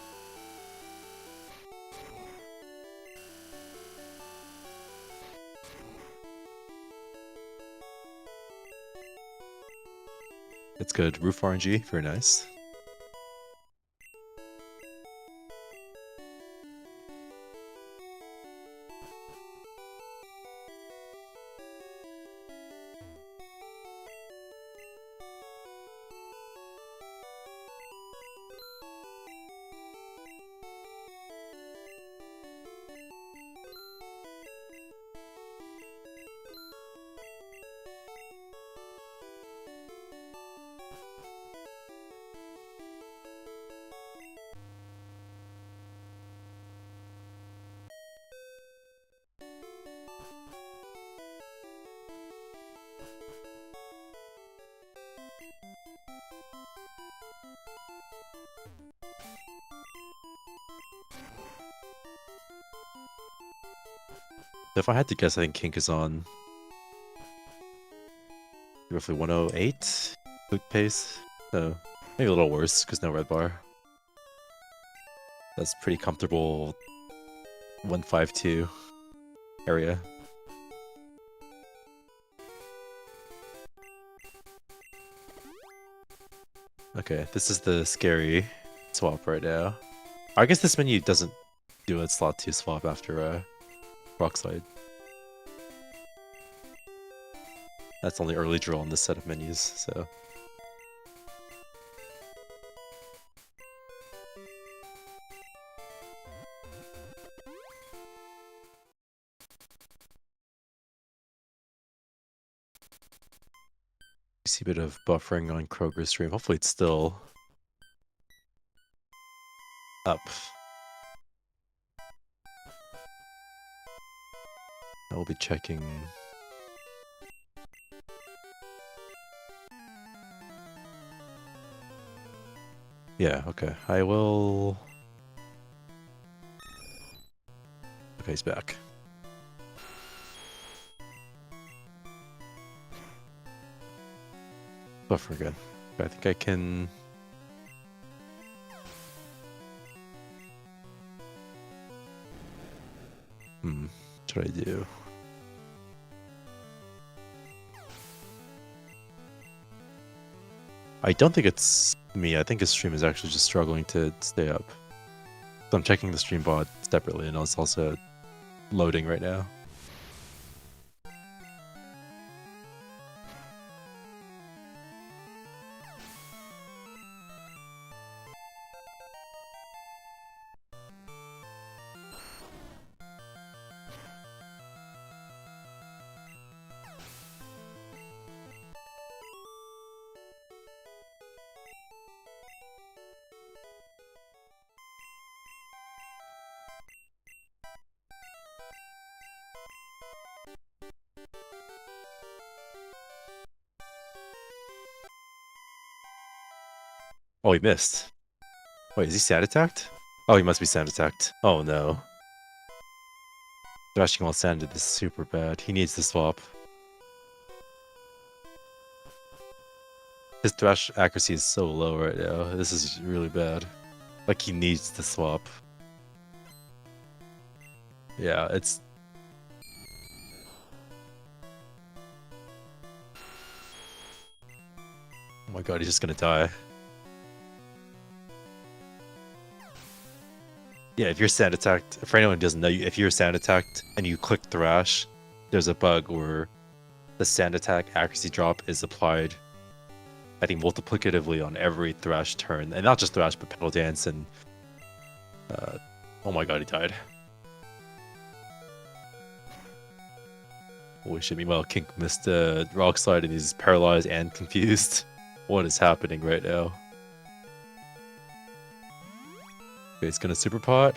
It's good. Roof RNG, very nice. If I had to guess, I think Kink is on roughly 108 boot pace, So maybe a little worse because no red bar. That's pretty comfortable 152 area. Okay, this is the scary swap right now. I guess this menu doesn't do a slot 2 swap after Rock Slide. That's only early draw on this set of menus, so. You see a bit of buffering on Krogre's stream. Hopefully it's still up. I will be checking. Yeah, okay. I will. Okay, he's back. Buffer again. I think I can. What should I do? I don't think it's me. I think his stream is actually just struggling to stay up. So I'm checking the stream bot separately, and it's also loading right now. Oh, he missed. Wait, is he sand attacked? Oh, he must be sand attacked. Oh no. Thrashing while sanded is super bad. He needs to swap. His thrash accuracy is so low right now. This is really bad. Like, he needs to swap. Yeah, it's... Oh my god, he's just gonna die. Yeah, if you're sand attacked, for anyone who doesn't know, if you're sand attacked and you click Thrash, there's a bug where the sand attack accuracy drop is applied, I think, multiplicatively on every Thrash turn. And not just Thrash, but Petal Dance and... oh my god, he died. Holy shit, meanwhile, Kink missed a Rock Slide and he's paralyzed and confused. What is happening right now? Okay, he's gonna super pot.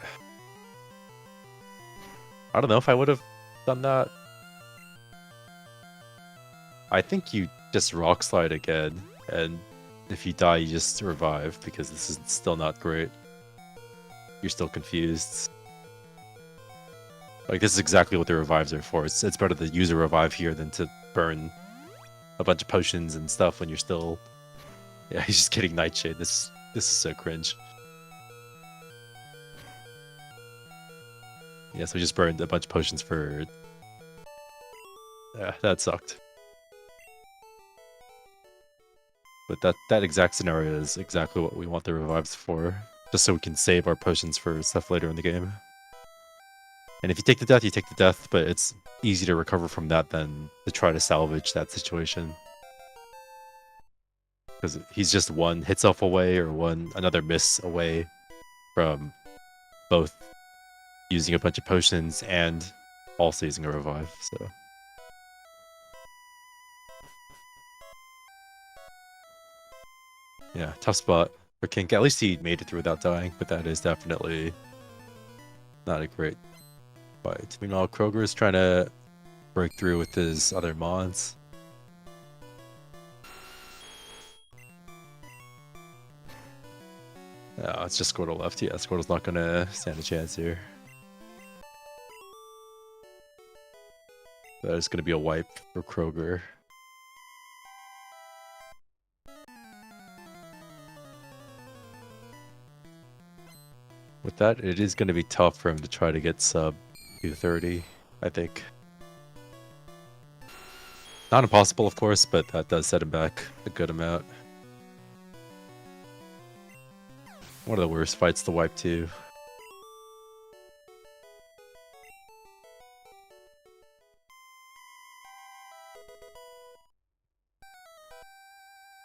I don't know if I would have done that. I think you just Rock Slide again, and if you die, you just revive, because this is still not great. You're still confused. Like, this is exactly what the revives are for. It's better to use a revive here than to burn a bunch of potions and stuff when you're still... Yeah, he's just getting Nightshade. This is so cringe. Yeah, so we just burned a bunch of potions for... Yeah, that sucked. But that exact scenario is exactly what we want the revives for. Just so we can save our potions for stuff later in the game. And if you take the death, you take the death, but it's easy to recover from that than to try to salvage that situation. Because he's just one hit self away or another miss away from both using a bunch of potions and also using a revive, so... Yeah, tough spot for Kink. At least he made it through without dying, but that is definitely not a great fight. Meanwhile, Krogre is trying to break through with his other mons. Oh, it's just Squirtle left. Yeah, Squirtle's not gonna stand a chance here. That is gonna be a wipe for Krogre. With that, it is going to be tough for him to try to get sub 230, I think. Not impossible, of course, but that does set him back a good amount. One of the worst fights to wipe too.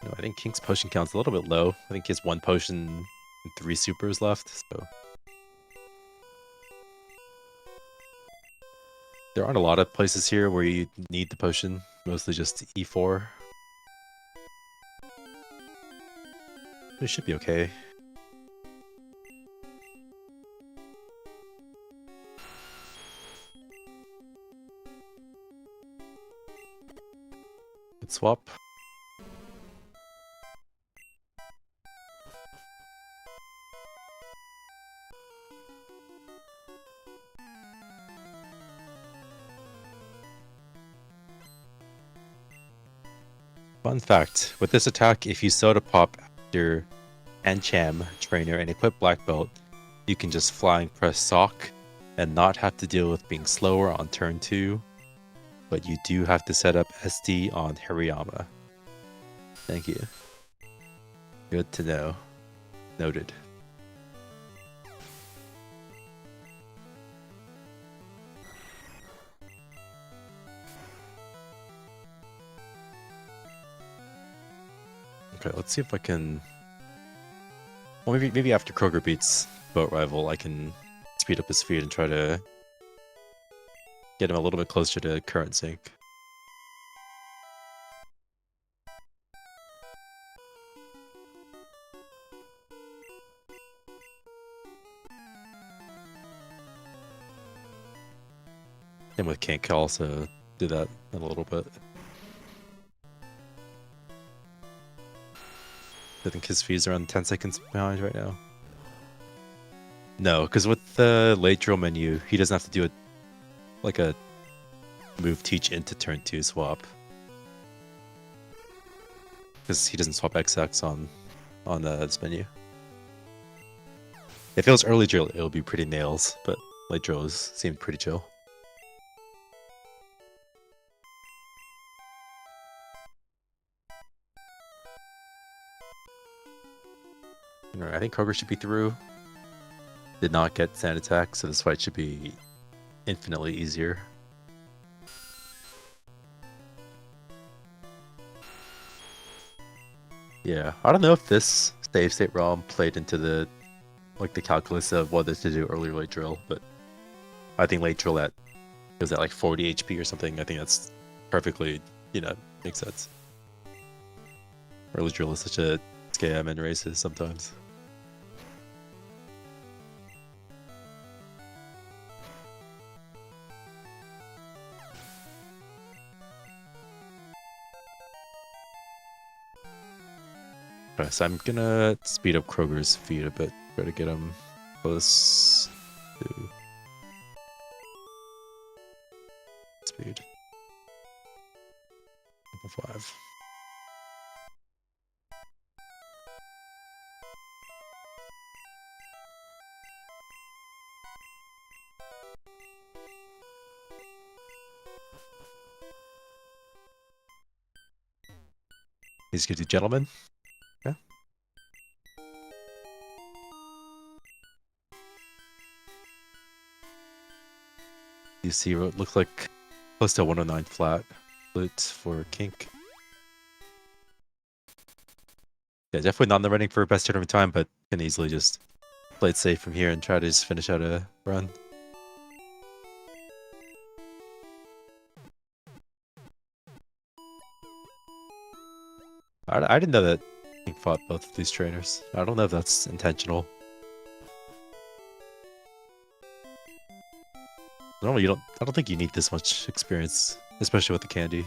No, I think Kink's potion count's a little bit low. I think he has 1 potion and 3 supers left, so... There aren't a lot of places here where you need the potion, mostly just E4. It should be okay. Good swap. Fun fact, with this attack, if you Soda Pop after Ancham Trainer and equip Black Belt, you can just flying press Sock and not have to deal with being slower on turn 2, but you do have to set up SD on Hariyama. Thank you. Good to know. Noted. Okay, let's see if I can... Well, maybe after Krogre beats Boat Rival, I can speed up his speed and try to get him a little bit closer to current sync. And with Kink, I'll also do that in a little bit. I think his fees are around 10 seconds behind right now. No, because with the late drill menu, he doesn't have to do like a move teach into turn 2 swap. Because he doesn't swap XX on this menu. If it was early drill, it would be pretty nails, but late drills seem pretty chill. Alright, I think Krogre should be through. Did not get sand attack, so this fight should be infinitely easier. Yeah, I don't know if this save state ROM played into the calculus of whether to do early or late drill, but I think late drill was at like 40 HP or something. I think that's perfectly, makes sense. Early drill is such a scam in races sometimes. Okay, so I'm gonna speed up Krogre's feet a bit, try to get him close to speed. Level 5. He's gonna do gentleman. Yeah. You see what looks like close to 109 flat loot for Kink. Yeah, definitely not in the running for best tournament time, but can easily just play it safe from here and try to just finish out a run. I didn't know that Kink fought both of these trainers. I don't know if that's intentional. Normally, I don't think you need this much experience, especially with the candy.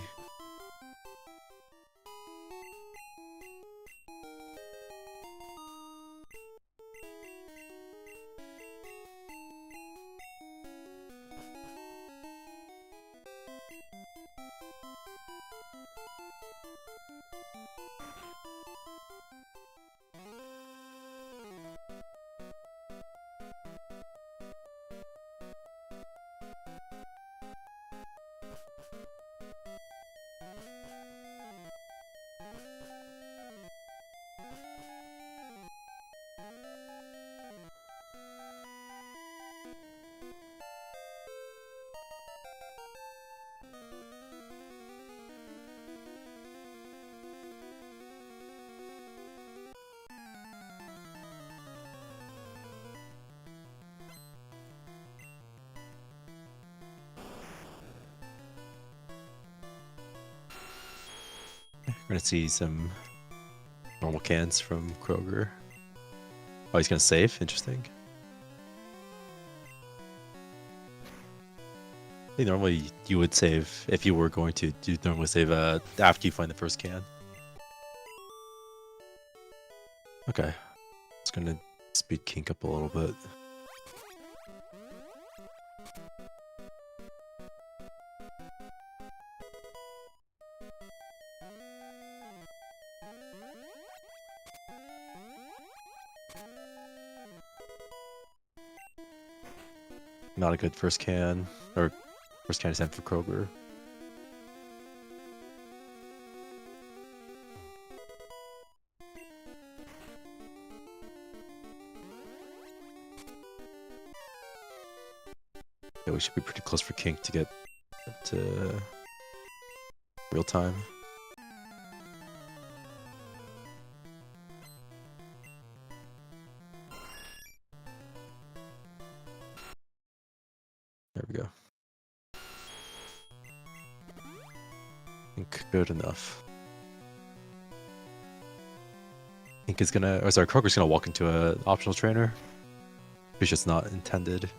We're gonna see some normal cans from Kroger. Oh, he's gonna save? Interesting. I think normally you would save if you were going to. You'd normally save after you find the first can. Okay. It's gonna speed Kink up a little bit. Not a good first can, or first can attempt for Kroger. Yeah, we should be pretty close for Kink to get up to real time. There we go. Kink, good enough. Kink is gonna, or sorry, Kroger's gonna walk into an optional trainer. It's just not intended.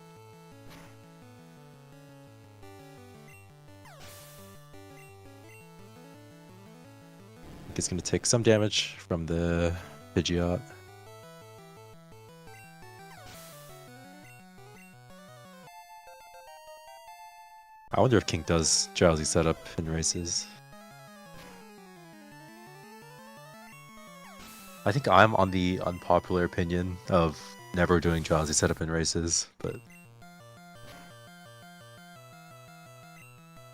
Kink is gonna take some damage from the Pidgeot. I wonder if Kink does Drowsy setup in races. I think I'm on the unpopular opinion of never doing Drowsy setup in races, but...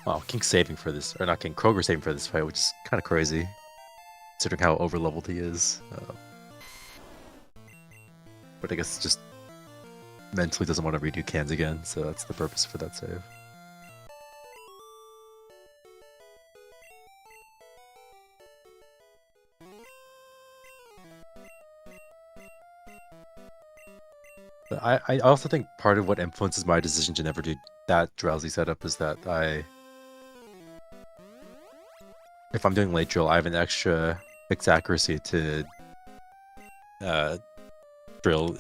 Wow, Kink's saving for this, or not Kink, Kroger saving for this fight, which is kind of crazy, considering how over-leveled he is. But I guess just mentally doesn't want to redo cans again, so that's the purpose for that save. But I also think part of what influences my decision to never do that Drowsy setup is that if I'm doing late drill, I have an extra fixed accuracy to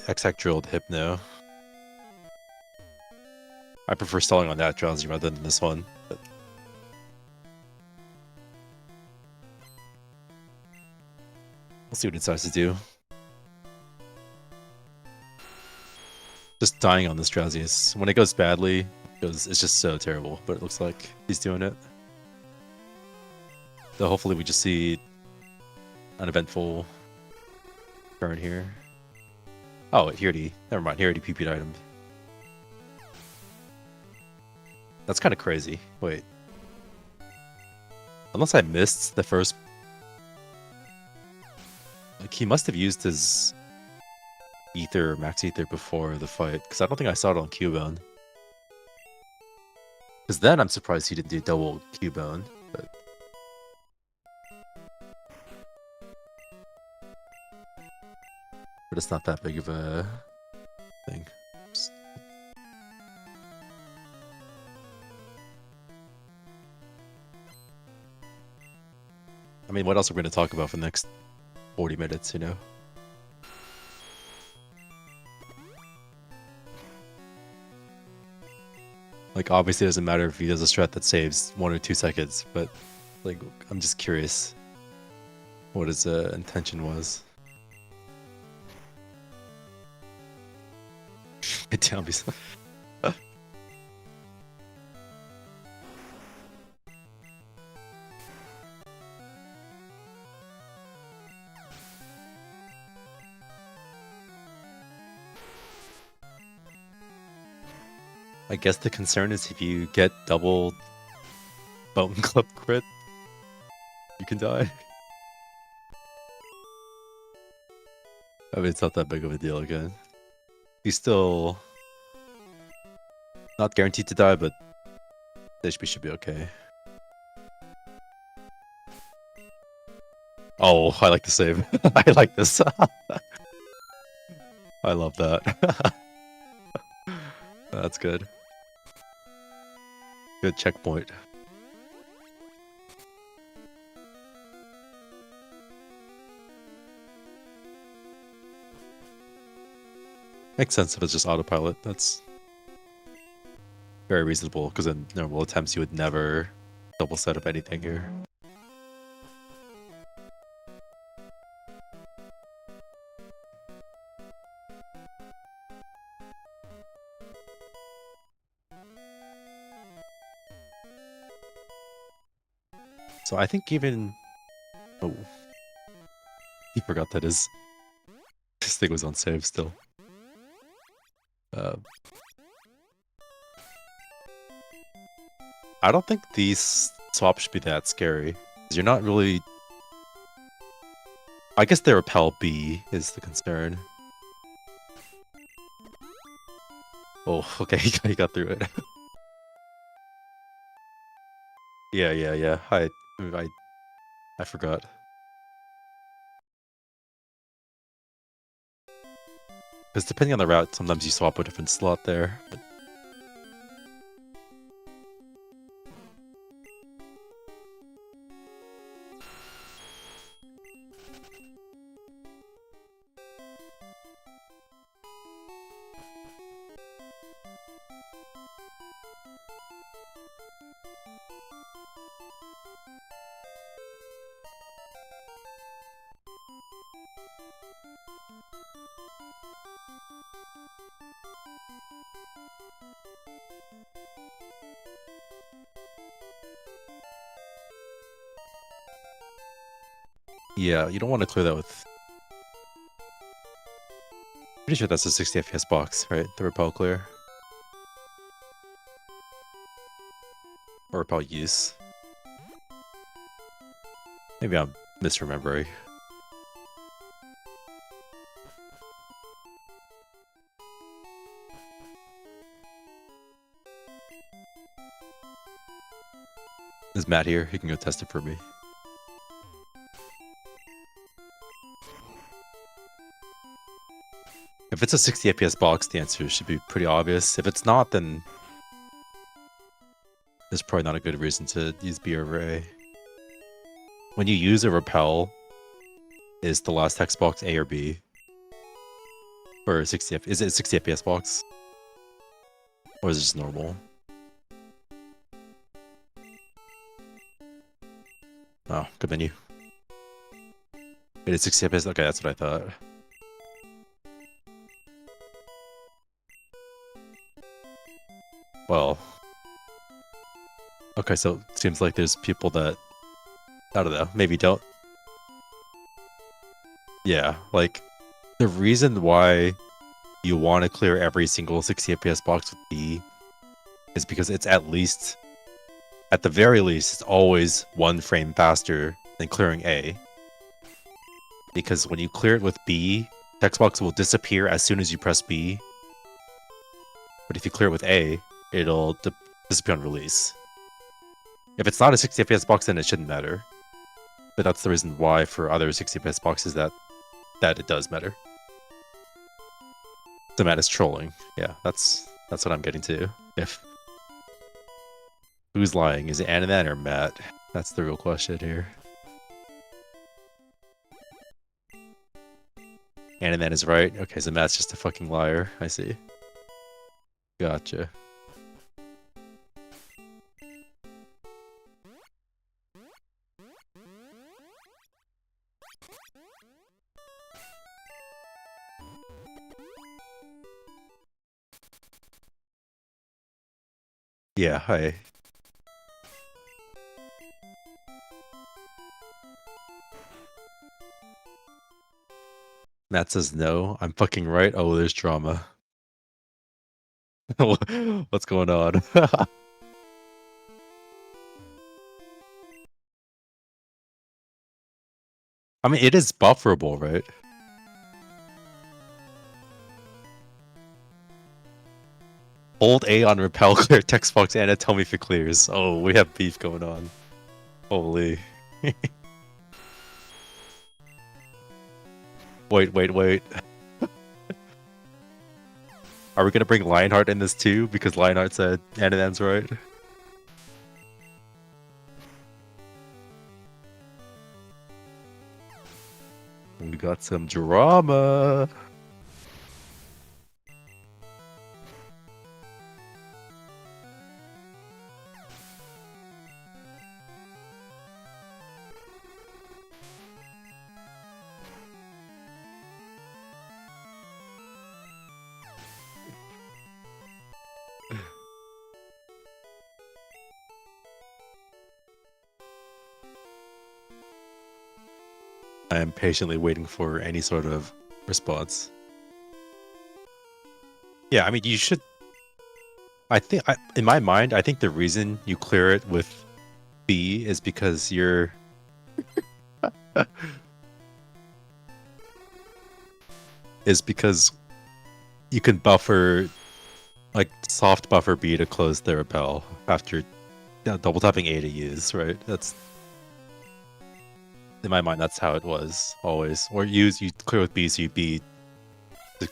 exact drilled Hypno. I prefer stalling on that Drowsy rather than this one. But... we'll see what it decides to do. Just dying on this Drowsy is, when it goes badly, it's just so terrible, but it looks like he's doing it. So hopefully we just see an eventful turn here. Oh, he already, never mind, he already PP'd item. That's kind of crazy. Wait. Unless I missed the first... like, he must have used his Ether, Max Ether before the fight, because I don't think I saw it on Cubone. Because then I'm surprised he didn't do double Cubone, but... but it's not that big of a thing. I mean, what else are we going to talk about for the next 40 minutes, you know? Like, obviously it doesn't matter if he does a strat that saves 1 or 2 seconds, but, like, I'm just curious what his intention was. Get down, I guess the concern is if you get double Bone Club crit, you can die. I mean, it's not that big of a deal again. He's still not guaranteed to die, but the HP should be okay. Oh, I like the save. I like this. I love that. That's good. Good checkpoint. Makes sense if it's just autopilot. That's very reasonable, because in normal attempts you would never double set up anything here. So I think even... Oh. He forgot that his thing was on save still. I don't think these swaps should be that scary. Because you're not really... I guess they repel B is the concern. Oh, okay, he got through it. yeah. I forgot. Because depending on the route, sometimes you swap a different slot there. But... yeah, you don't want to clear that with... Pretty sure that's a 60 FPS box, right? The repel clear. Or repel use. Maybe I'm misremembering. Is Matt here? He can go test it for me. If it's a 60 FPS box, the answer should be pretty obvious. If it's not, then there's probably not a good reason to use B over A. When you use a repel, is the last text box A or B? Or 60 F? Is it a 60 FPS box? Or is it just normal? Oh, good menu. It is 60 FPS? Okay, that's what I thought. Well... Okay, so it seems like there's people that... I don't know, maybe don't... Yeah, like... The reason why you want to clear every single 60 FPS box with B is because it's at least... At the very least, it's always one frame faster than clearing A. Because when you clear it with B, text box will disappear as soon as you press B. But if you clear it with A, it'll disappear on release. If it's not a 60 FPS box, then it shouldn't matter. But that's the reason why for other 60 FPS boxes that it does matter. So Matt is trolling. Yeah, that's what I'm getting to. If who's lying? Is it Ananan or Matt? That's the real question here. Ananan is right. Okay, so Matt's just a fucking liar. I see. Gotcha. Yeah, hi. Matt says no. I'm fucking right. Oh, there's drama. What's going on? I mean, it is bufferable, right? Hold A on repel, clear text box, and tell me if it clears. Oh, we have beef going on. Holy. Wait. Are we gonna bring Lionheart in this too? Because Lionheart said Ananan's right. We got some drama. I am patiently waiting for any sort of response. Yeah, I mean, you should. I think, in my mind, I think the reason you clear it with B is because you're. is because you can buffer, like, soft buffer B to close the repel after double tapping A to use, right? That's. In my mind, that's how it was always. Or you clear with B, so you B to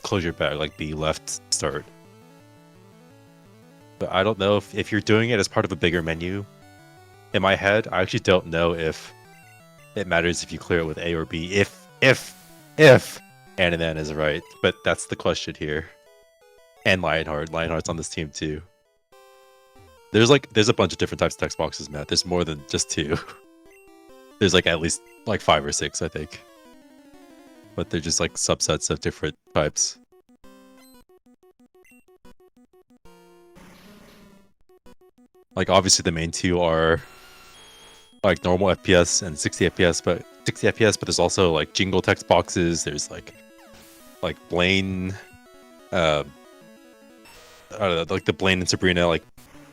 close your bag, like B left start. But I don't know if you're doing it as part of a bigger menu. In my head, I actually don't know if it matters if you clear it with A or B. If Ananan is right, but that's the question here. And Lionheart's on this team too. There's a bunch of different types of text boxes, Matt. There's more than just 2. There's like at least like 5 or 6, I think. But they're just like subsets of different types. Like obviously the main 2 are like normal FPS and 60 FPS, but there's also like jingle text boxes. There's like Blaine, I don't know, like the Blaine and Sabrina like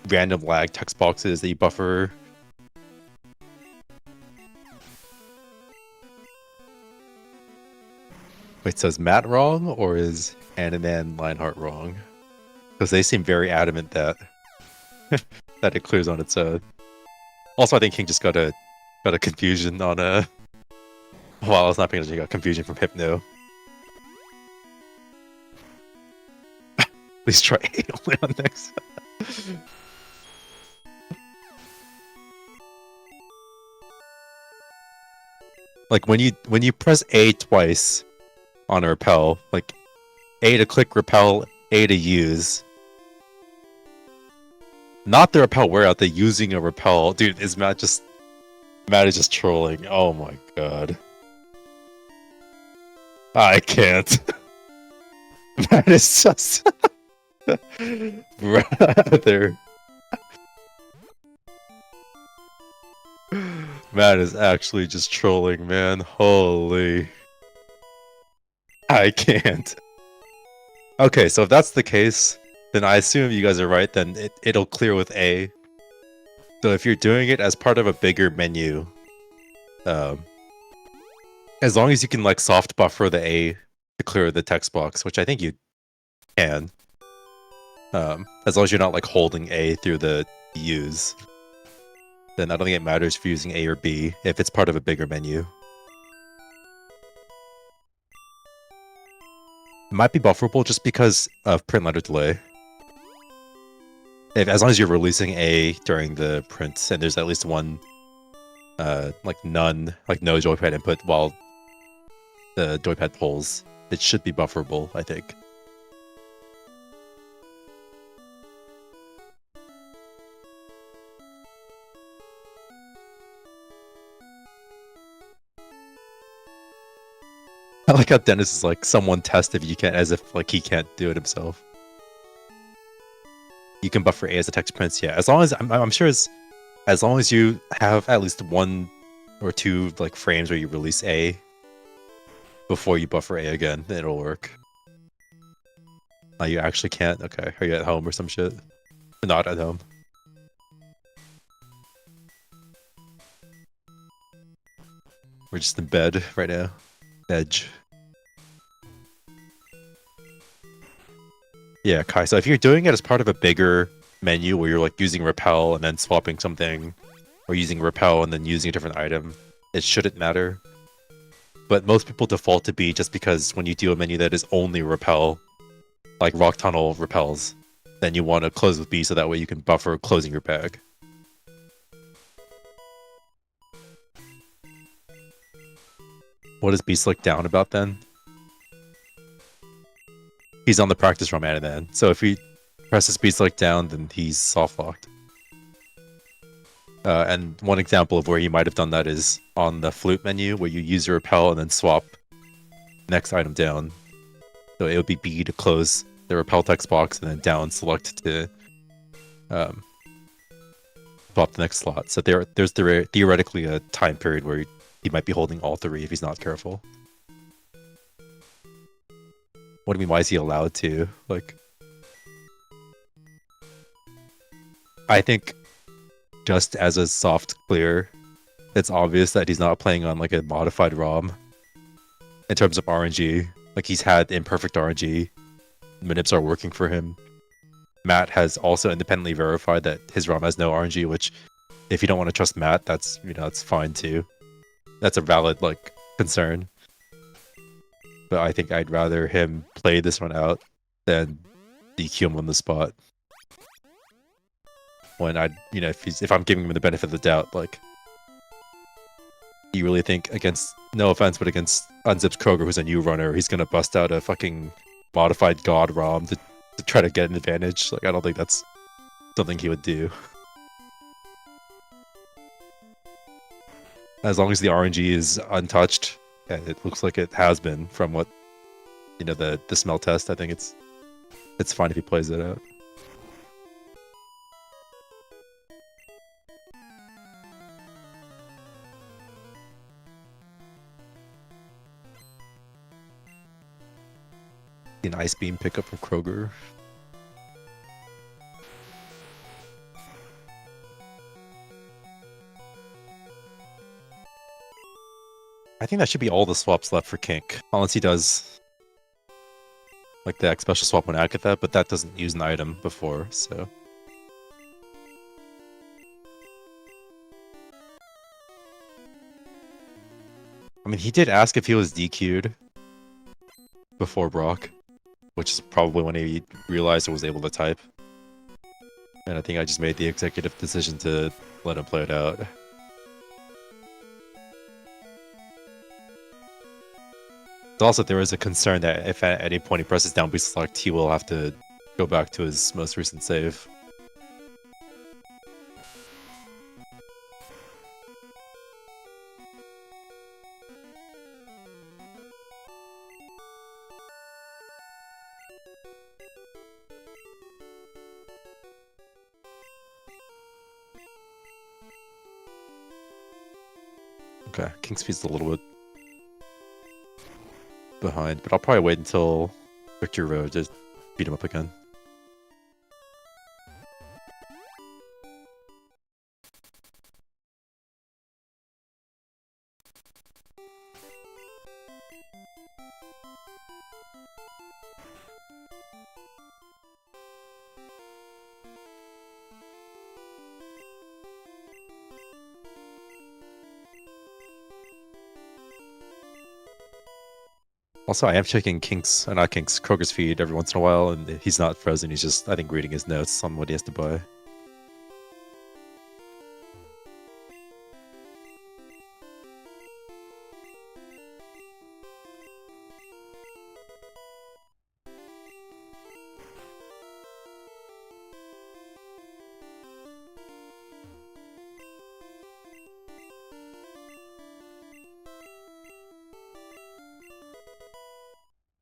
random lag text boxes that you buffer. Wait, so is Matt wrong or is Ananan Lionheart wrong? Because they seem very adamant that that it clears on its own. Also, I think King just got a confusion on a. Well, I was not paying attention. He got confusion from Hypno. Please try only on next. Like when you press A twice on a repel, like A to click repel, A to use. Not the repel wear out, the using a repel. Dude, Matt is just trolling. Oh my god. I can't. Matt is just brother. Matt is actually just trolling, man. Holy. I can't. Okay, so if that's the case, then I assume you guys are right, then it'll clear with A. So if you're doing it as part of a bigger menu, as long as you can like soft buffer the A to clear the text box, which I think you can, as long as you're not like holding A through the use, then I don't think it matters if you're using A or B if it's part of a bigger menu. It might be bufferable just because of print letter delay. As long as you're releasing A during the print, and there's at least one, no joypad input while the joypad pulls, it should be bufferable, I think. I like how Dennis is like, someone test if you can, as if like he can't do it himself. You can buffer A as a text prints, yeah. As long as I'm sure as long as you have at least 1 or 2 like frames where you release A before you buffer A again, then it'll work. Oh, you actually can't? Okay. Are you at home or some shit? Not at home. We're just in bed right now. Edge. Yeah, Kai, so if you're doing it as part of a bigger menu where you're like using repel and then swapping something, or using repel and then using a different item, it shouldn't matter. But most people default to B just because when you do a menu that is only repel, like Rock Tunnel repels, then you want to close with B so that way you can buffer closing your bag. What is B Slick down about then? He's on the practice ROM and then. So if he presses B Select down, then he's soft locked. And one example of where you might have done that is on the flute menu, where you use your repel and then swap next item down. So it would be B to close the repel text box, and then down select to swap the next slot. So there's theoretically a time period where he might be holding all three if he's not careful. What do you mean, why is he allowed to? Like, I think just as a soft clear, it's obvious that he's not playing on like a modified ROM in terms of RNG. Like, he's had imperfect RNG. Manips are working for him. Matt has also independently verified that his ROM has no RNG, which if you don't want to trust Matt, that's, you know, that's fine too. That's a valid like concern. But I think I'd rather him play this one out than DQ him on the spot. When I, you know, if I'm giving him the benefit of the doubt, like, you really think against, no offense, but against UnzipsCrogre, who's a new runner, he's gonna bust out a fucking modified God ROM to try to get an advantage? Like, I don't think that's something he would do. As long as the RNG is untouched, and it looks like it has been from what, you know, the smell test, I think it's fine if he plays it out. An Ice Beam pickup from Kroger. I think that should be all the swaps left for Kink, unless he does like the X special swap on Akatha, but that doesn't use an item before, so. I mean, he did ask if he was DQ'd before Brock, which is probably when he realized it was able to type. And I think I just made the executive decision to let him play it out. Also, there is a concern that if at any point he presses down B select, he will have to go back to his most recent save. Okay, King Speed's a little bit behind, but I'll probably wait until Victory Road to beat him up again. Also, I am checking Kroger's feed every once in a while, and he's not frozen. He's just, I think, reading his notes on what he has to buy.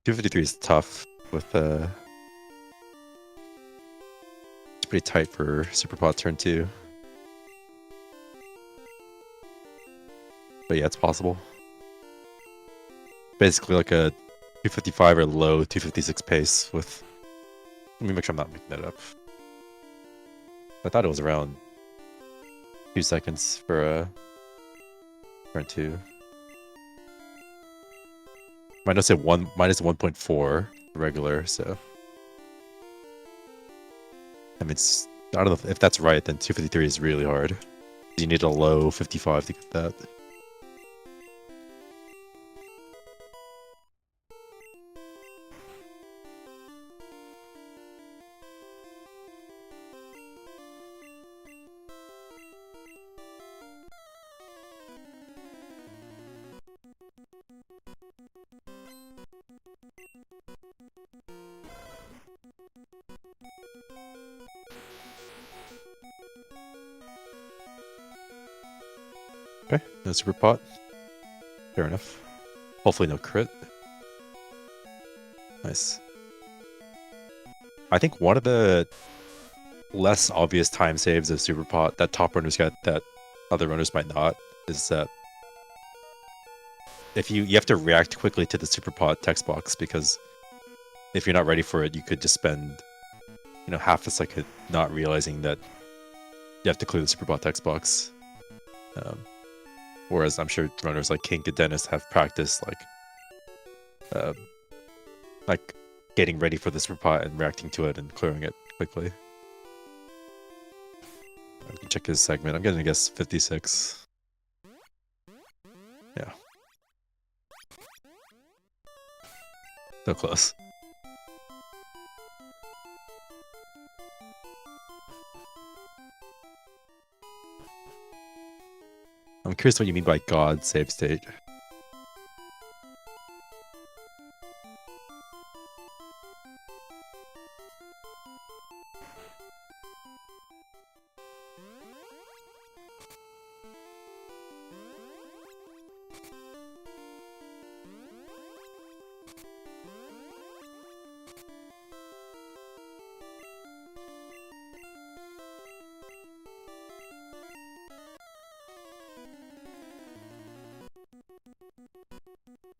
$253 is tough with it's pretty tight for Super Pot turn 2. But yeah, it's possible. Basically like a 255 or low 256 pace with, let me make sure I'm not making that up. I thought it was around 2 seconds for turn 2. Minus 1.4 regular, so. I mean, I don't know if that's right, then 253 is really hard. You need a low 55 to get that. Okay, no super pot. Fair enough. Hopefully no crit. Nice. I think one of the less obvious time saves of super pot that top runners get that other runners might not is that if you have to react quickly to the super pot text box, because if you're not ready for it, you could just spend half a second not realizing that you have to clear the super pot text box. Whereas I'm sure runners like Kink and Dennis have practiced like getting ready for the super pot and reacting to it and clearing it quickly. I can check his segment. I'm gonna guess 56. Yeah. So close. I'm curious what you mean by God save state.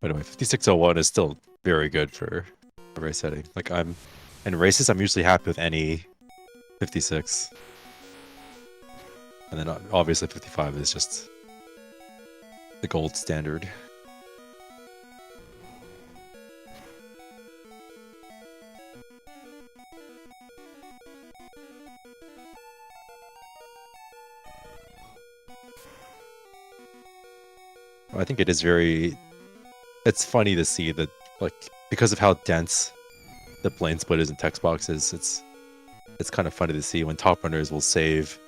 By the way, 5601 is still very good for a race setting. Like in races, I'm usually happy with any 56. And then obviously 55 is just the gold standard. I think it is it's funny to see that, like, because of how dense the plane split is in text boxes, it's kind of funny to see when top runners will save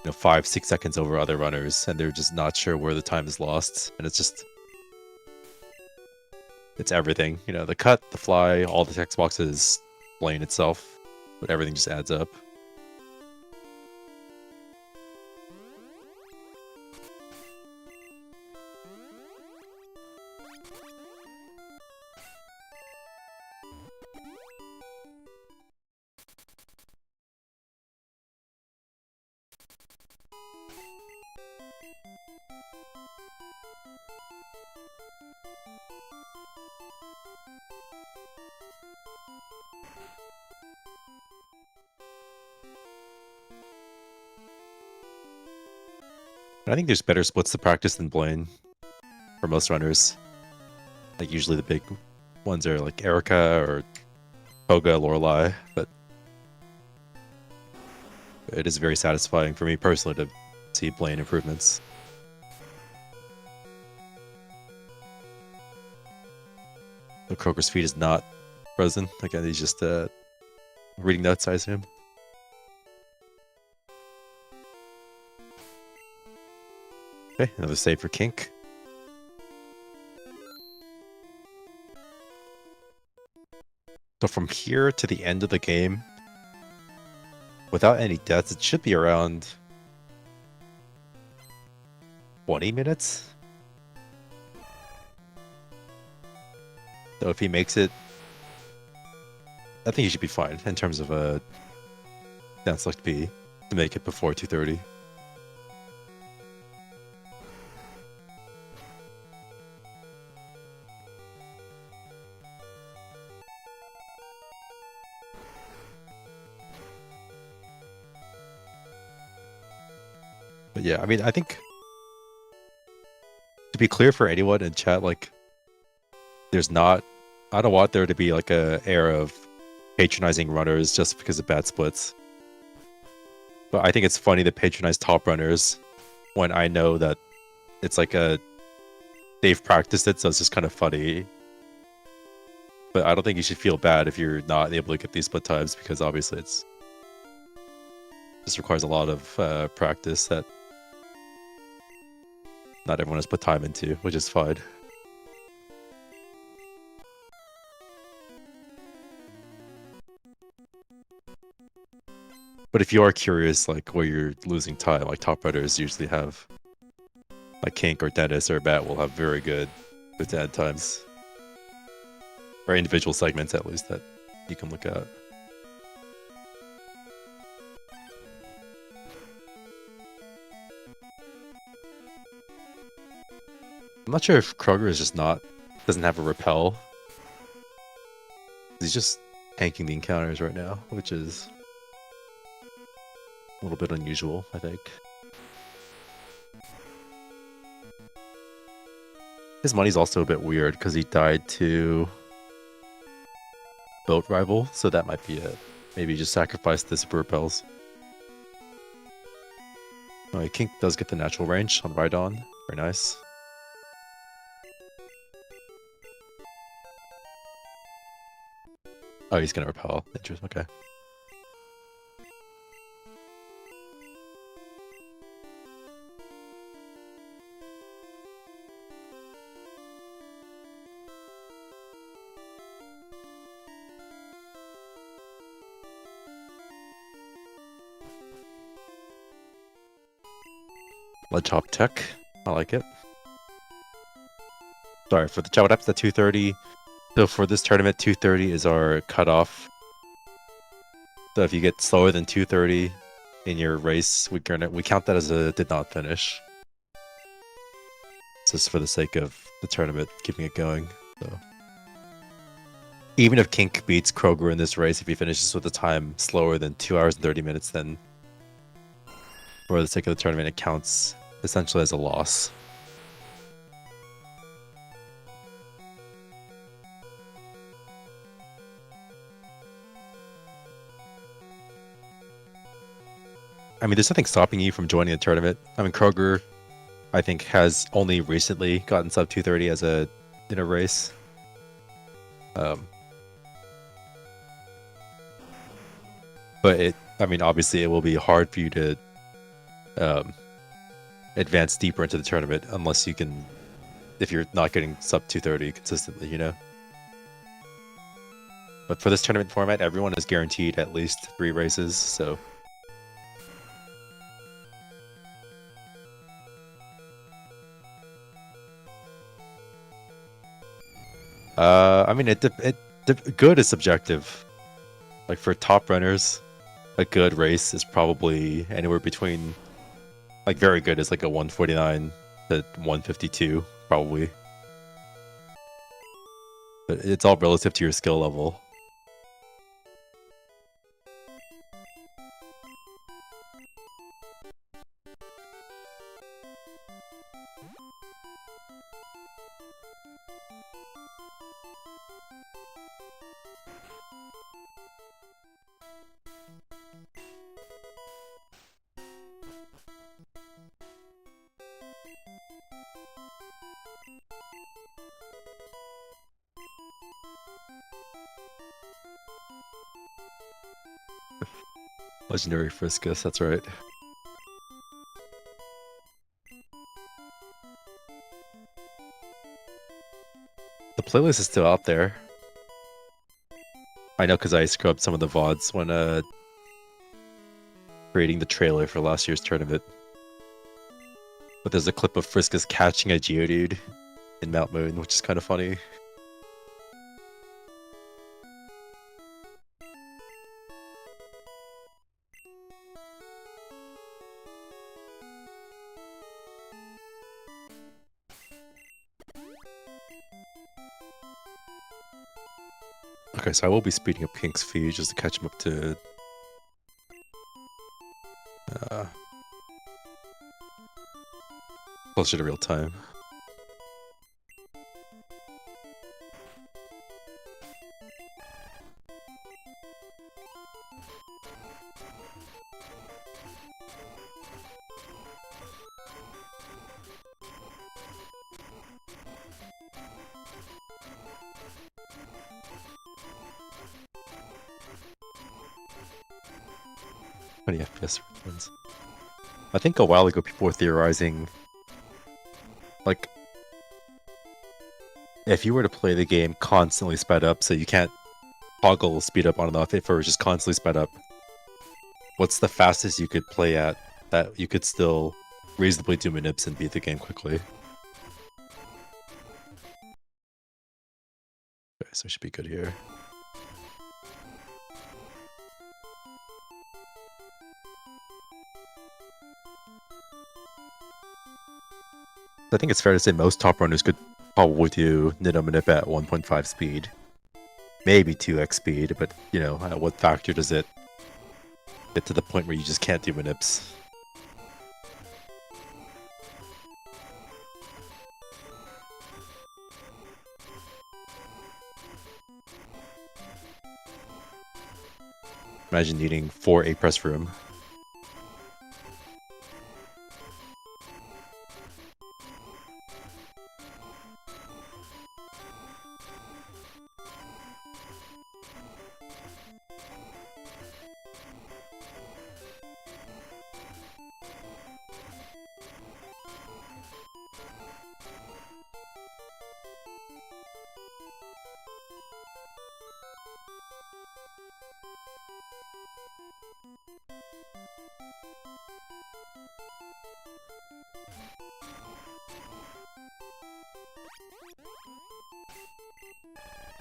5-6 seconds over other runners, and they're just not sure where the time is lost. And it's everything. The cut, the fly, all the text boxes, plane itself, but everything just adds up. I think there's better splits to practice than Blaine for most runners. Like usually the big ones are like Erica or Koga, Lorelei, but it is very satisfying for me personally to see Blaine improvements. The Crogre's feed is not frozen. Again, he's just reading notes, I assume. Okay, another save for Kink. So from here to the end of the game, without any deaths, it should be around 20 minutes. So if he makes it, I think he should be fine in terms of a down select P to make it before 2:30. But yeah, I mean, I think to be clear for anyone in chat, like, I don't want there to be like a air of patronizing runners just because of bad splits. But I think it's funny to patronize top runners when I know that it's like they've practiced it, so it's just kind of funny. But I don't think you should feel bad if you're not able to get these split times, because obviously it just requires a lot of practice that not everyone has put time into, which is fine. But if you are curious, like, where you're losing time, like, top runners usually have, like, Kink or Dennis or Matt will have very good dead times. Or individual segments, at least, that you can look at. I'm not sure if Kroger is just doesn't have a repel. He's just tanking the encounters right now, which is a little bit unusual, I think. His money's also a bit weird because he died to Boat Rival, so that might be it. Maybe just sacrifice the super repels. Alright, Kink does get the natural range on Rhydon. Very nice. Oh, he's gonna repel. Interesting. Okay. Ledge Hop Tech. I like it. Sorry, for the chat, what happens at 2:30? So for this tournament, 2:30 is our cutoff. So if you get slower than 2:30 in your race, we count that as a did not finish. It's just for the sake of the tournament, keeping it going. So even if Kink beats Kroger in this race, if he finishes with a time slower than 2 hours and 30 minutes, then for the sake of the tournament, it counts essentially as a loss. I mean, there's nothing stopping you from joining the tournament. I mean, Kroger, I think, has only recently gotten sub 2:30 as in a race. But I mean, obviously, it will be hard for you to advance deeper into the tournament unless you can, if you're not getting sub 2:30 consistently, you know. But for this tournament format, everyone is guaranteed at least 3 races, so. I mean, good is subjective. Like for top runners, a good race is probably anywhere between, like very good is like a 149 to 152 probably. But it's all relative to your skill level. Legendary Friskus, that's right. The playlist is still out there. I know because I scrubbed some of the VODs when creating the trailer for last year's tournament. But there's a clip of Friskus catching a Geodude in Mount Moon, which is kind of funny. Okay, so I will be speeding up Kink's feed just to catch him up to closer to real time. FPS returns. I think a while ago people were theorizing, like, if you were to play the game constantly sped up, so you can't toggle speed up on and off, if it was just constantly sped up, what's the fastest you could play at that you could still reasonably do manips and beat the game quickly? Okay, so it should be good here. I think it's fair to say most top runners could probably do Nidomanip at 1.5 speed. Maybe 2x speed, but, you know, at what factor does it get to the point where you just can't do Manips? Imagine needing 4 A-Press room.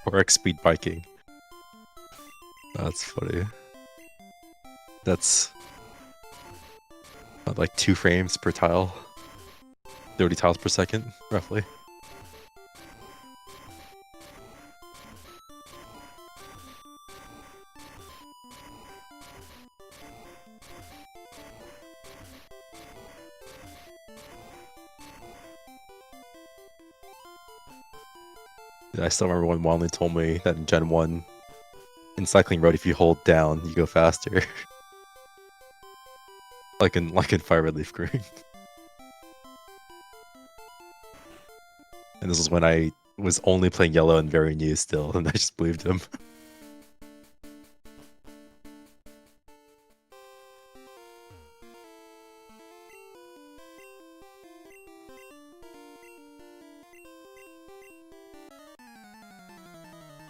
Or X speed biking. That's funny. That's like 2 frames per tile. 30 tiles per second, roughly. I still remember when Wanley told me that in Gen 1, in Cycling Road, if you hold down, you go faster. like in Fire Red Leaf Green. And this was when I was only playing Yellow and very new still, and I just believed him.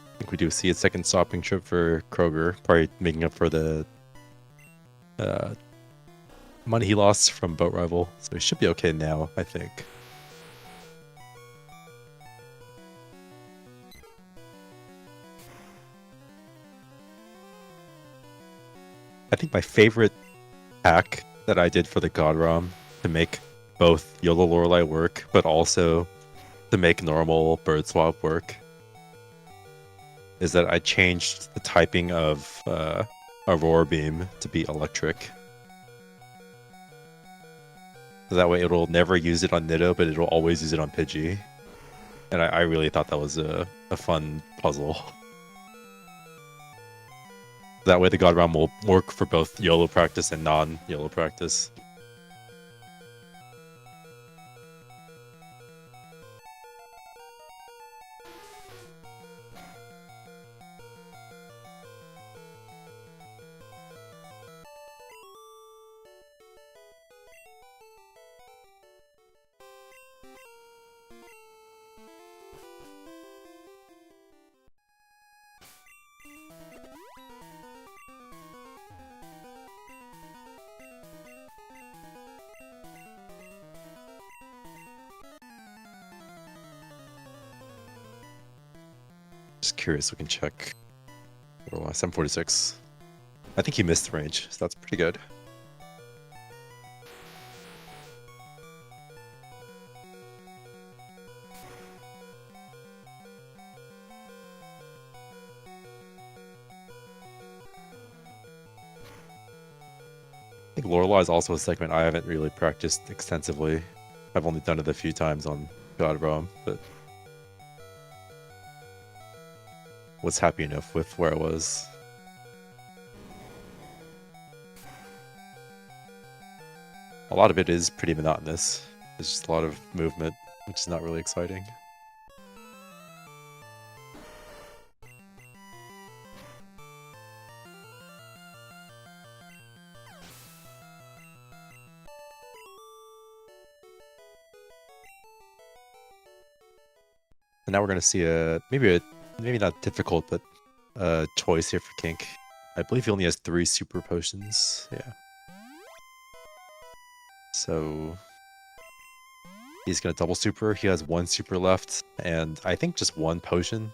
I think we do see a second stopping trip for Kroger, probably making up for the money he lost from Boat Rival, so he should be okay now, I think. I think my favorite hack that I did for the God ROM to make both YOLO Lorelei work, but also to make normal Bird Swap work, is that I changed the typing of Aurora Beam to be electric. So that way it'll never use it on Nido, but it'll always use it on Pidgey. And I really thought that was a fun puzzle. That way the God ROM will work for both YOLO practice and non-YOLO practice. Just curious, we can check. 746. I think he missed the range, so that's pretty good. I think Lorelei is also a segment I haven't really practiced extensively. I've only done it a few times on God ROM, but was happy enough with where I was. A lot of it is pretty monotonous. There's just a lot of movement, which is not really exciting. And now we're going to see maybe not difficult, but a choice here for Kink. I believe he only has 3 super potions. Yeah. So he's going to double super. He has 1 super left, and I think just 1 potion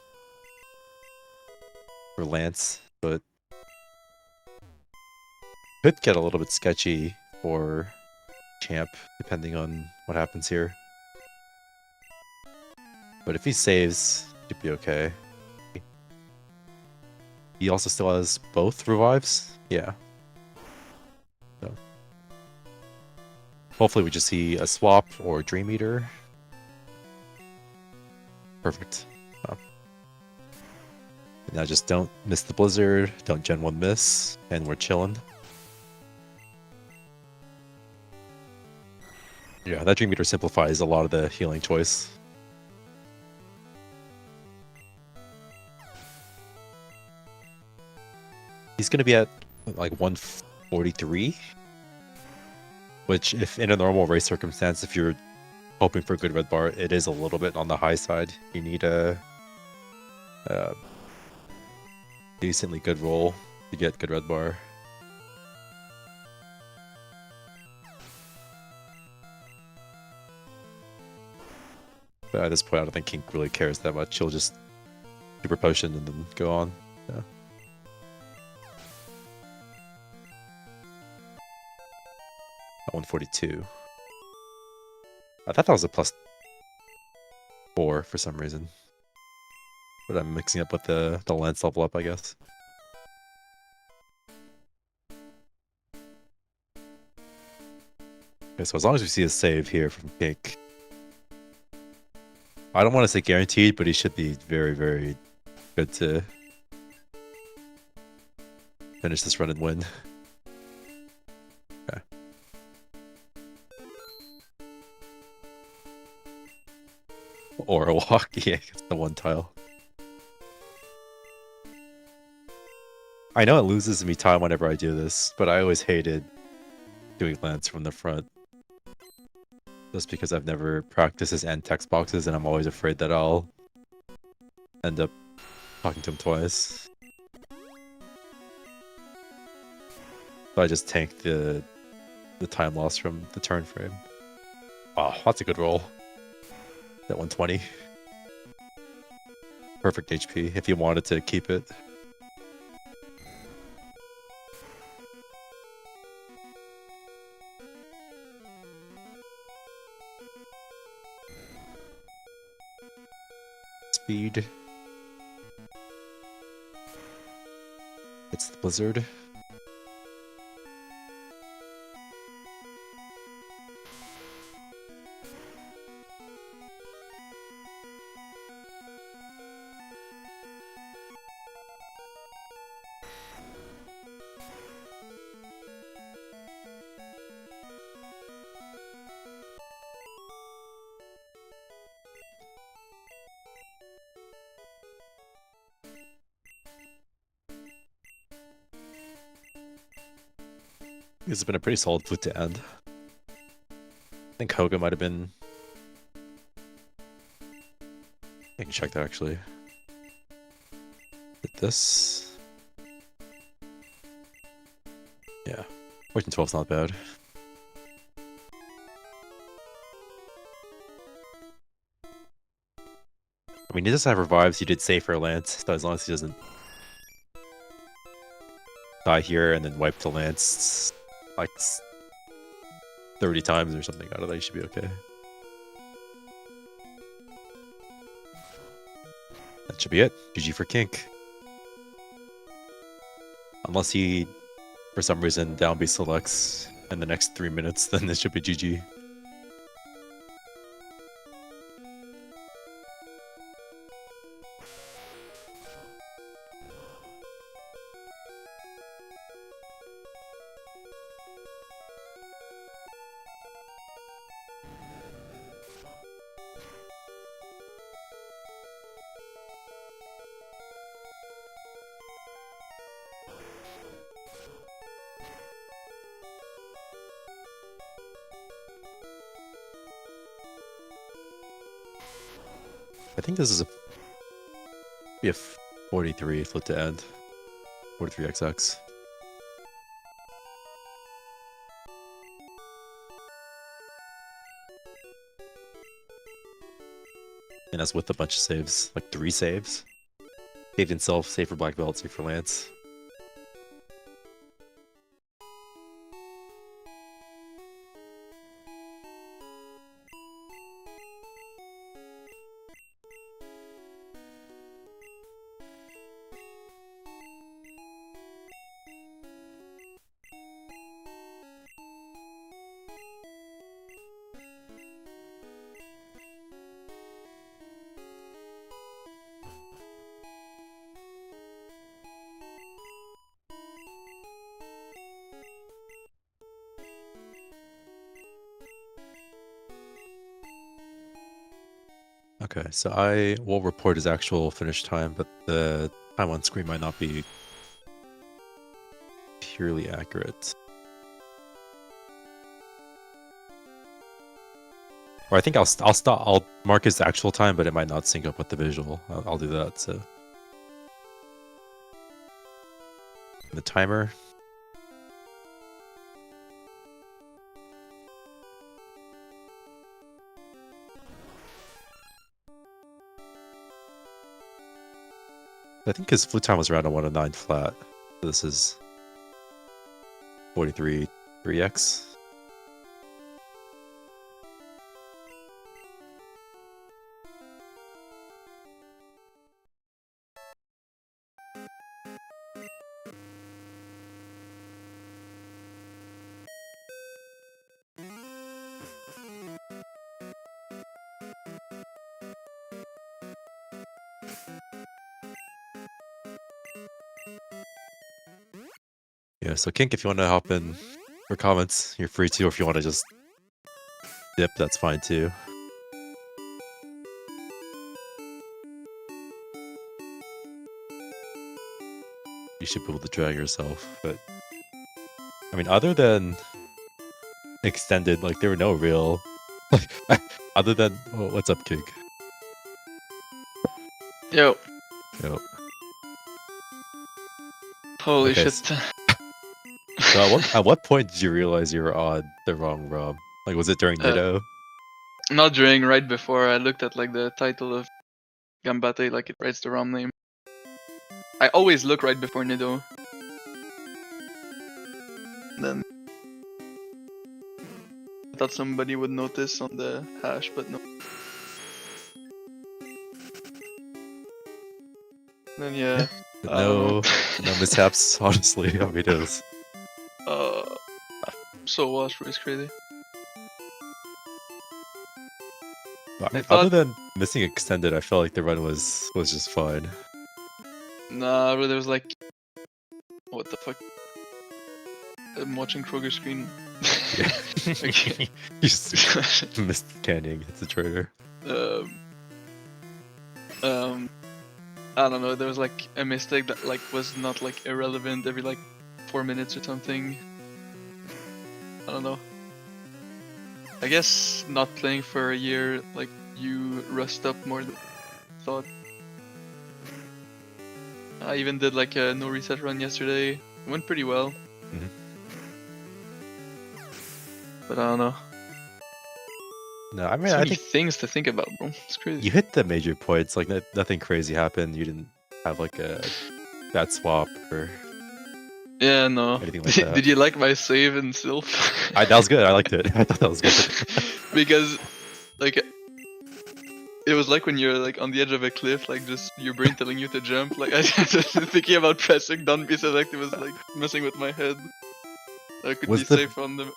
for Lance, but could get a little bit sketchy for champ, depending on what happens here. But if he saves, he'd be okay. He also still has both revives? Yeah. So. Hopefully we just see a swap or Dream Eater. Perfect. Oh. Now just don't miss the Blizzard, don't Gen 1 miss, and we're chilling. Yeah, that Dream Eater simplifies a lot of the healing choice. He's going to be at like 143, which if in a normal race circumstance, if you're hoping for a good red bar, it is a little bit on the high side. You need a decently good roll to get good red bar. But at this point, I don't think Kink really cares that much. He'll just super potion and then go on. Yeah. At 142. I thought that was a +4 for some reason. But I'm mixing up with the lance level up, I guess. Okay, so as long as we see a save here from Kink, I don't want to say guaranteed, but he should be very, very good to finish this run and win. Okay. Or a walk, yeah, it's the one tile. I know it loses me time whenever I do this, but I always hated doing lance from the front. Just because I've never practiced his end text boxes and I'm always afraid that I'll end up talking to him twice. So I just tanked the time loss from the turn frame. Wow, that's a good roll. That 120. Perfect HP if you wanted to keep it. Speed. It's the Blizzard. This has been a pretty solid flute to end. I think Hoga might have been... I can check that actually. Hit this. Yeah. 14-12 is not bad. I mean, he does have revives. He did save for Lance, so as long as he doesn't die here and then wipe the Lance like 30 times or something out of that, he should be okay. That should be it. GG for Kink. Unless he, for some reason, down B selects in the next 3 minutes, then this should be GG. I think this is a 43 flip to end. 43XX. And that's with a bunch of saves, like 3 saves. Saved himself, save for Black Belt, save for Lance. Okay, so I will report his actual finish time, but the time on screen might not be purely accurate. Or I think I'll mark his actual time, but it might not sync up with the visual. I'll do that. So the timer. I think his flute time was around a 109 flat. This is 43 3x. Yeah, so Kink, if you want to hop in for comments, you're free to. Or if you want to just dip, that's fine too. You should be able to drag yourself, but I mean, other than extended, like there were no real, like, other than what's up, Kink? Yo. Yo. Holy Okay, shit. So at what point did you realize you were on the wrong ROM? Like, was it during Nido? Not during, right before. I looked at like the title of Gambate, like it writes the ROM name. I always look right before Nido. Then I thought somebody would notice on the hash, but no. Then yeah. No mishaps, honestly. I mean, it was... So washed, it's crazy. I mean, other than missing extended, I felt like the run was just fine. Nah, but there was like, what the fuck? I'm watching Kroger's screen. Yeah. You just missed canning. It's a traitor. I don't know. There was like a mistake that like was not like irrelevant every like 4 minutes or something. I don't know. I guess not playing for a year, like you rust up more than I thought. I even did like a no reset run yesterday. It went pretty well. But I don't know. No, I mean, so I many think things to think about, bro. It's crazy. You hit the major points. Like nothing crazy happened. You didn't have like a bad swap or no. anything like that. Did you like my save in Sylph? That was good. I liked it. I thought that was good. Because like it was like when you're like on the edge of a cliff, like just your brain telling you to jump. Like I just thinking about pressing don't be selective was like messing with my head. I could be safe on the.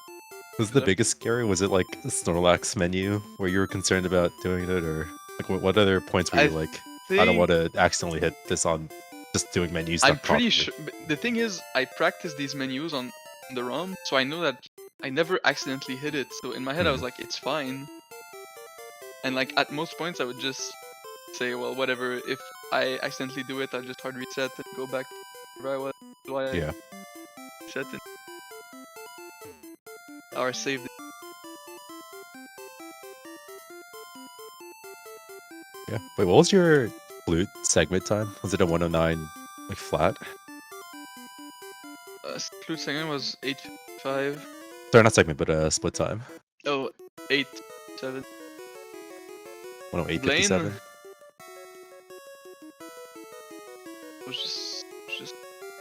Was the biggest scary? Was it like the Snorlax menu where you were concerned about doing it, or like what other points were you like? I don't want to accidentally hit this on just doing menus. I'm pretty sure. The thing is, I practiced these menus on the ROM, so I know that I never accidentally hit it. So in my head, I was like, it's fine. And like at most points, I would just say, well, whatever. If I accidentally do it, I'll just hard reset and go back to where I was. Yeah. Reset it. Or saved it. Yeah. Wait, what was your flute segment time? Was it a 109 like flat? Flute segment was 8:55. Sorry, not segment, but split time. Oh, 8:7. 108.57. Was just.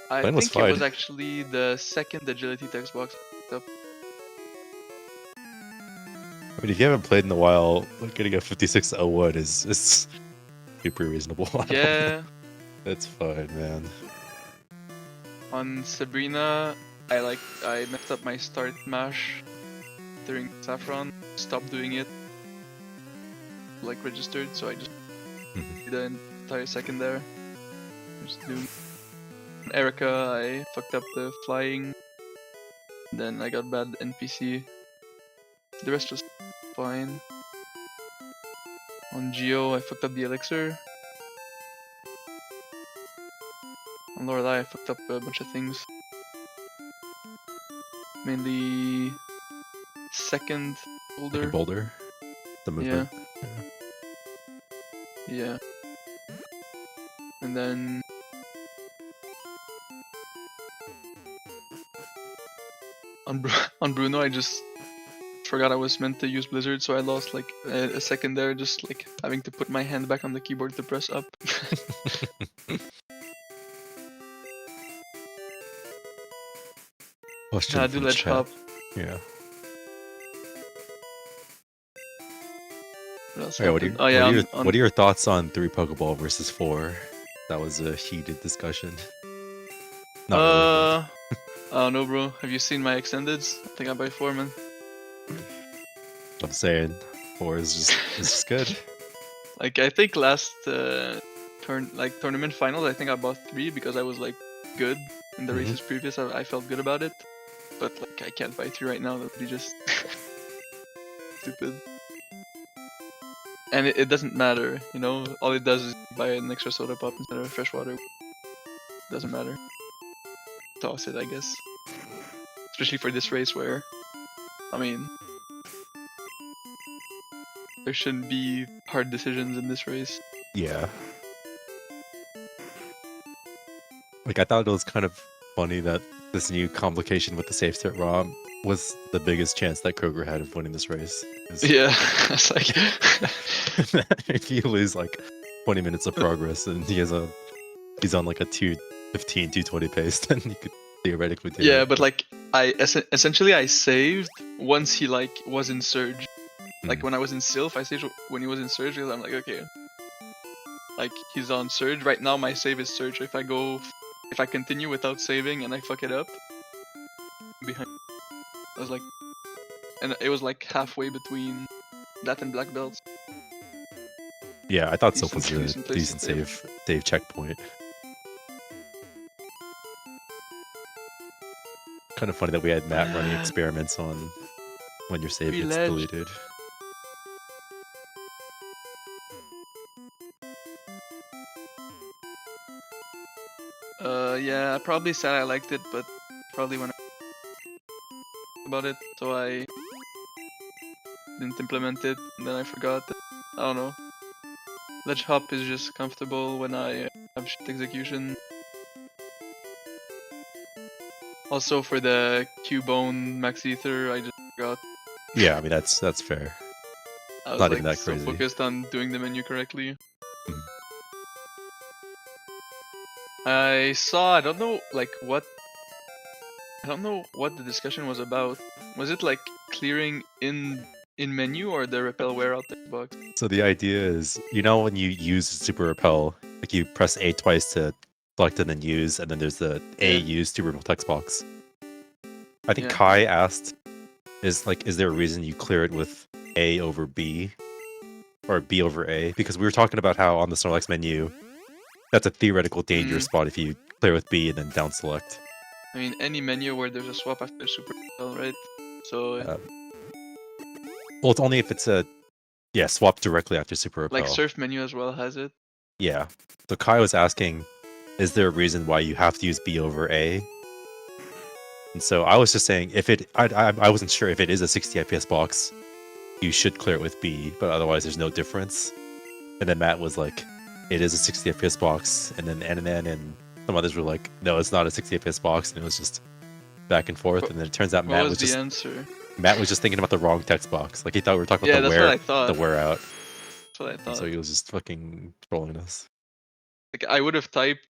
I Blaine think it was actually the second agility text box up. I mean, if you haven't played in a while, like getting a 56.01 is super reasonable. Yeah. That's fine, man. On Sabrina, I messed up my start mash during Saffron. Stopped doing it. Like registered, so I just did the entire second there. Just doing. Erica, I fucked up the flying. Then I got bad NPC. The rest was fine. On Geo, I fucked up the elixir. On Lorelei, I fucked up a bunch of things. Mainly second boulder. Boulder. The movement. Yeah. And then on Bruno, I just forgot I was meant to use Blizzard, so I lost like a second there, just like having to put my hand back on the keyboard to press up. Question Do from ledge chat. hop. Yeah. What else Hey, what are happened? your, what are your thoughts on 3 Pokeball versus 4? That was a heated discussion. Not really, I don't know, bro. Have you seen my extendeds? I think I buy 4, man. but I'm saying 4 is just good. Like I think last tournament finals, I think I bought 3 because I was like good in the races previous. I felt good about it, but like I can't buy 3 right now. That would be just stupid. And it doesn't matter, you know. All it does is buy an extra soda pop instead of fresh water. Doesn't matter. Toss it, I guess. Especially for this race where, I mean, there shouldn't be hard decisions in this race. Yeah. Like, I thought it was kind of funny that this new complication with the safe start ROM was the biggest chance that Kroger had of winning this race. Yeah, it's like if you lose like 20 minutes of progress and he's on like a 215, 220 pace, then you could theoretically do yeah, it. but like essentially I saved once he like was in Surge. Like when I was in Sylph, I saved when he was in Surge because I'm like, okay, like he's on Surge right now. My save is Surge. So if I continue without saving and I fuck it up, I'm behind. I was like, and it was like halfway between that and black belts. Yeah, I thought Sylph Decent- was a decent place to decent save checkpoint. Kind of funny that we had Matt running experiments on when your save gets Ledge. deleted. Yeah, I probably said I liked it, but probably when I about it, so I didn't implement it, and then I forgot. I don't know. Ledge hop is just comfortable when I have shit execution. Also for the Cubone Max Ether, I just forgot. Yeah, I mean that's fair. I was Not like even that so crazy. focused on doing the menu correctly. Mhm. I saw, I don't know what the discussion was about. Was it like clearing in menu or the repel wear out text box? So the idea is, you know, when you use super repel, like you press A twice to select and then use, and then there's the A use super repel text box. I think Kai asked, is there a reason you clear it with A over B? Or B over A? Because we were talking about how on the Snorlax menu, that's a theoretical dangerous spot if you clear with B and then down select. I mean, any menu where there's a swap after super repel, right? So well, it's only if it's a swap directly after super repel. like surf menu as well has it. Yeah. So Kai was asking, is there a reason why you have to use B over A? And so I was just saying, if it, I wasn't sure if it is a 60 FPS box, you should clear it with B, but otherwise there's no difference. And then Matt was like, it is a 60 FPS box, and then NNN and some others were like, no, it's not a 60 FPS box, and it was just back and forth. And then it turns out Matt was just answer? Matt was just thinking about the wrong text box. Like he thought we were talking about the wear out. That's what I thought. So he was just fucking trolling us. Like I would have typed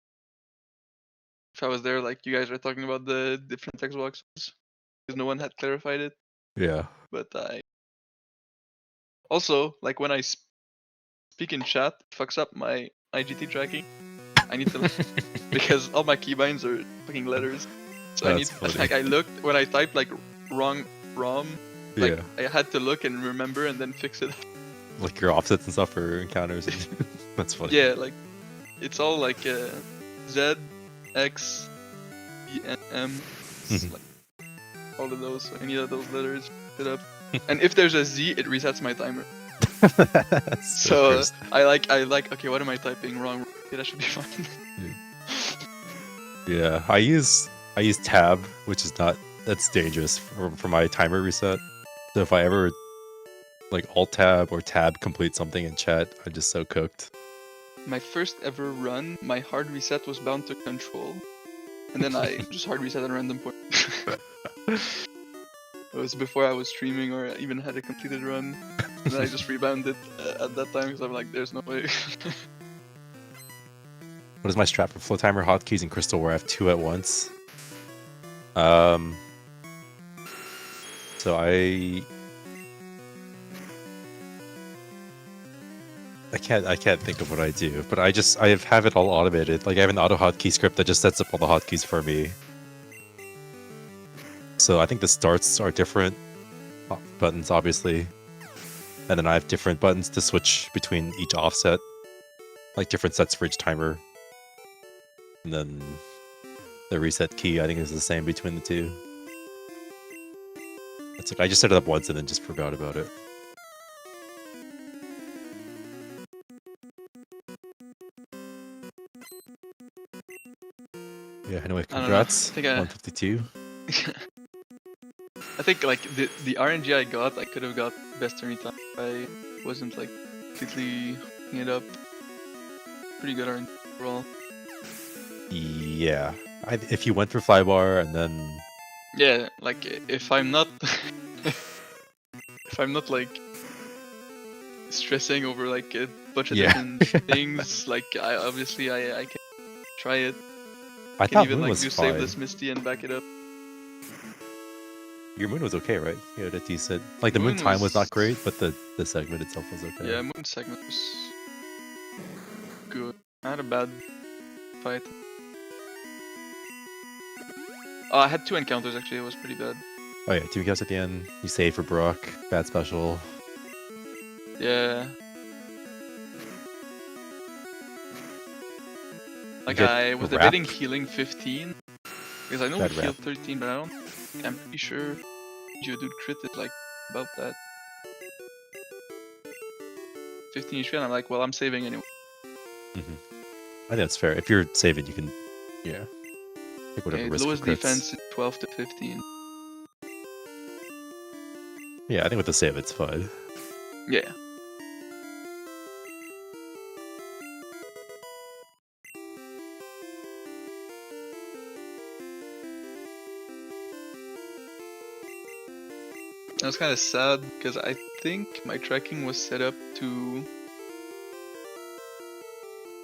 if I was there. Like you guys are talking about the different text boxes because no one had clarified it. Yeah. But I also like when I speak in chat, it fucks up my IGT tracking. I need to because all my keybinds are fucking letters. So I need like I looked when I typed like wrong ROM. Like I had to look and remember and then fix it. Like your offsets and stuff for encounters. That's funny. Yeah, like it's all like Z, X, E, and M. Like, all of those. So any of those letters, pick it up. And if there's a Z, it resets my timer. That's the So first. I like. Okay, what am I typing wrong? Okay, that should be fine. Yeah, I use tab, which is not that's dangerous for my timer reset. So if I ever like alt tab or tab complete something in chat, I'm just so cooked. My first ever run, my hard reset was bound to control, and then I just hard reset at a random point. It was before I was streaming or even had a completed run, and then I just rebounded at that time because I'm like, there's no way. What is my strat for flow timer, hotkeys, and crystal where I have 2 at once? So I can't think of what I do, but I have it all automated. Like I have an auto hotkey script that just sets up all the hotkeys for me. So I think the starts are different buttons, obviously, and then I have different buttons to switch between each offset, like different sets for each timer. And then the reset key, I think, is the same between the two. It's like I just set it up once and then just forgot about it. Yeah, anyway, congrats. 152. I think like the RNG I got, I could have got best turn time if I wasn't like completely hooking it up. Pretty good RNG overall. Yeah, if you went for flybar and then yeah, like if I'm not like stressing over like a bunch of different things, like I can try it. I can thought even Moon like was do fine. save this Misty and back it up. Your Moon was okay, right? You had a decent, like the Moon time was not great, but the segment itself was okay. Yeah, Moon segment was good. I had a bad fight. Oh, I had 2 encounters actually. It was pretty bad. Oh yeah, 2 encounters at the end. You save for Brock. Bad special. Yeah. Like I was debating healing 15 because I know we healed 13, but I'm pretty sure Geodude crit is like about that. 15 HP, and I'm like, well, I'm saving anyway. I think that's fair. If you're saving, you can, take whatever risk. Lowest defense is 12 to 15. Yeah, I think with the save, it's fine. Yeah. I was kind of sad because I think my tracking was set up to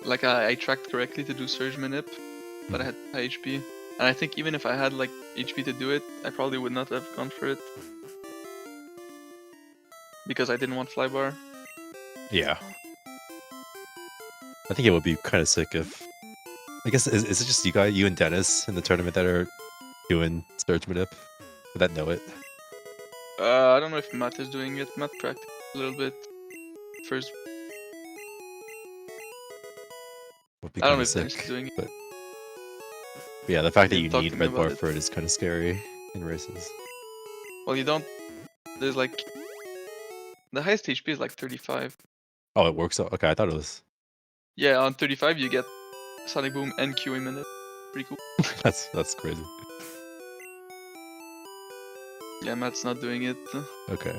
like I tracked correctly to do Surge Manip, but I had high HP, and I think even if I had like HP to do it, I probably would not have gone for it because I didn't want Flybar. Yeah, I think it would be kind of sick if. I guess is it just you and Dennis in the tournament that are doing Surge Manip? Would that know it? I don't know if Matt is doing it. Matt practiced a little bit first. Would be I don't know if sick, Dennis is doing it. But yeah, the fact that you Talk need to me red bar about it. for it is kind of scary in races. Well, you don't. There's like the highest HP is like 35. Oh, it works out. Okay, I thought it was. Yeah, on 35 you get Sonic Boom and QA Minute. Pretty cool. that's crazy. Yeah, Matt's not doing it. Okay.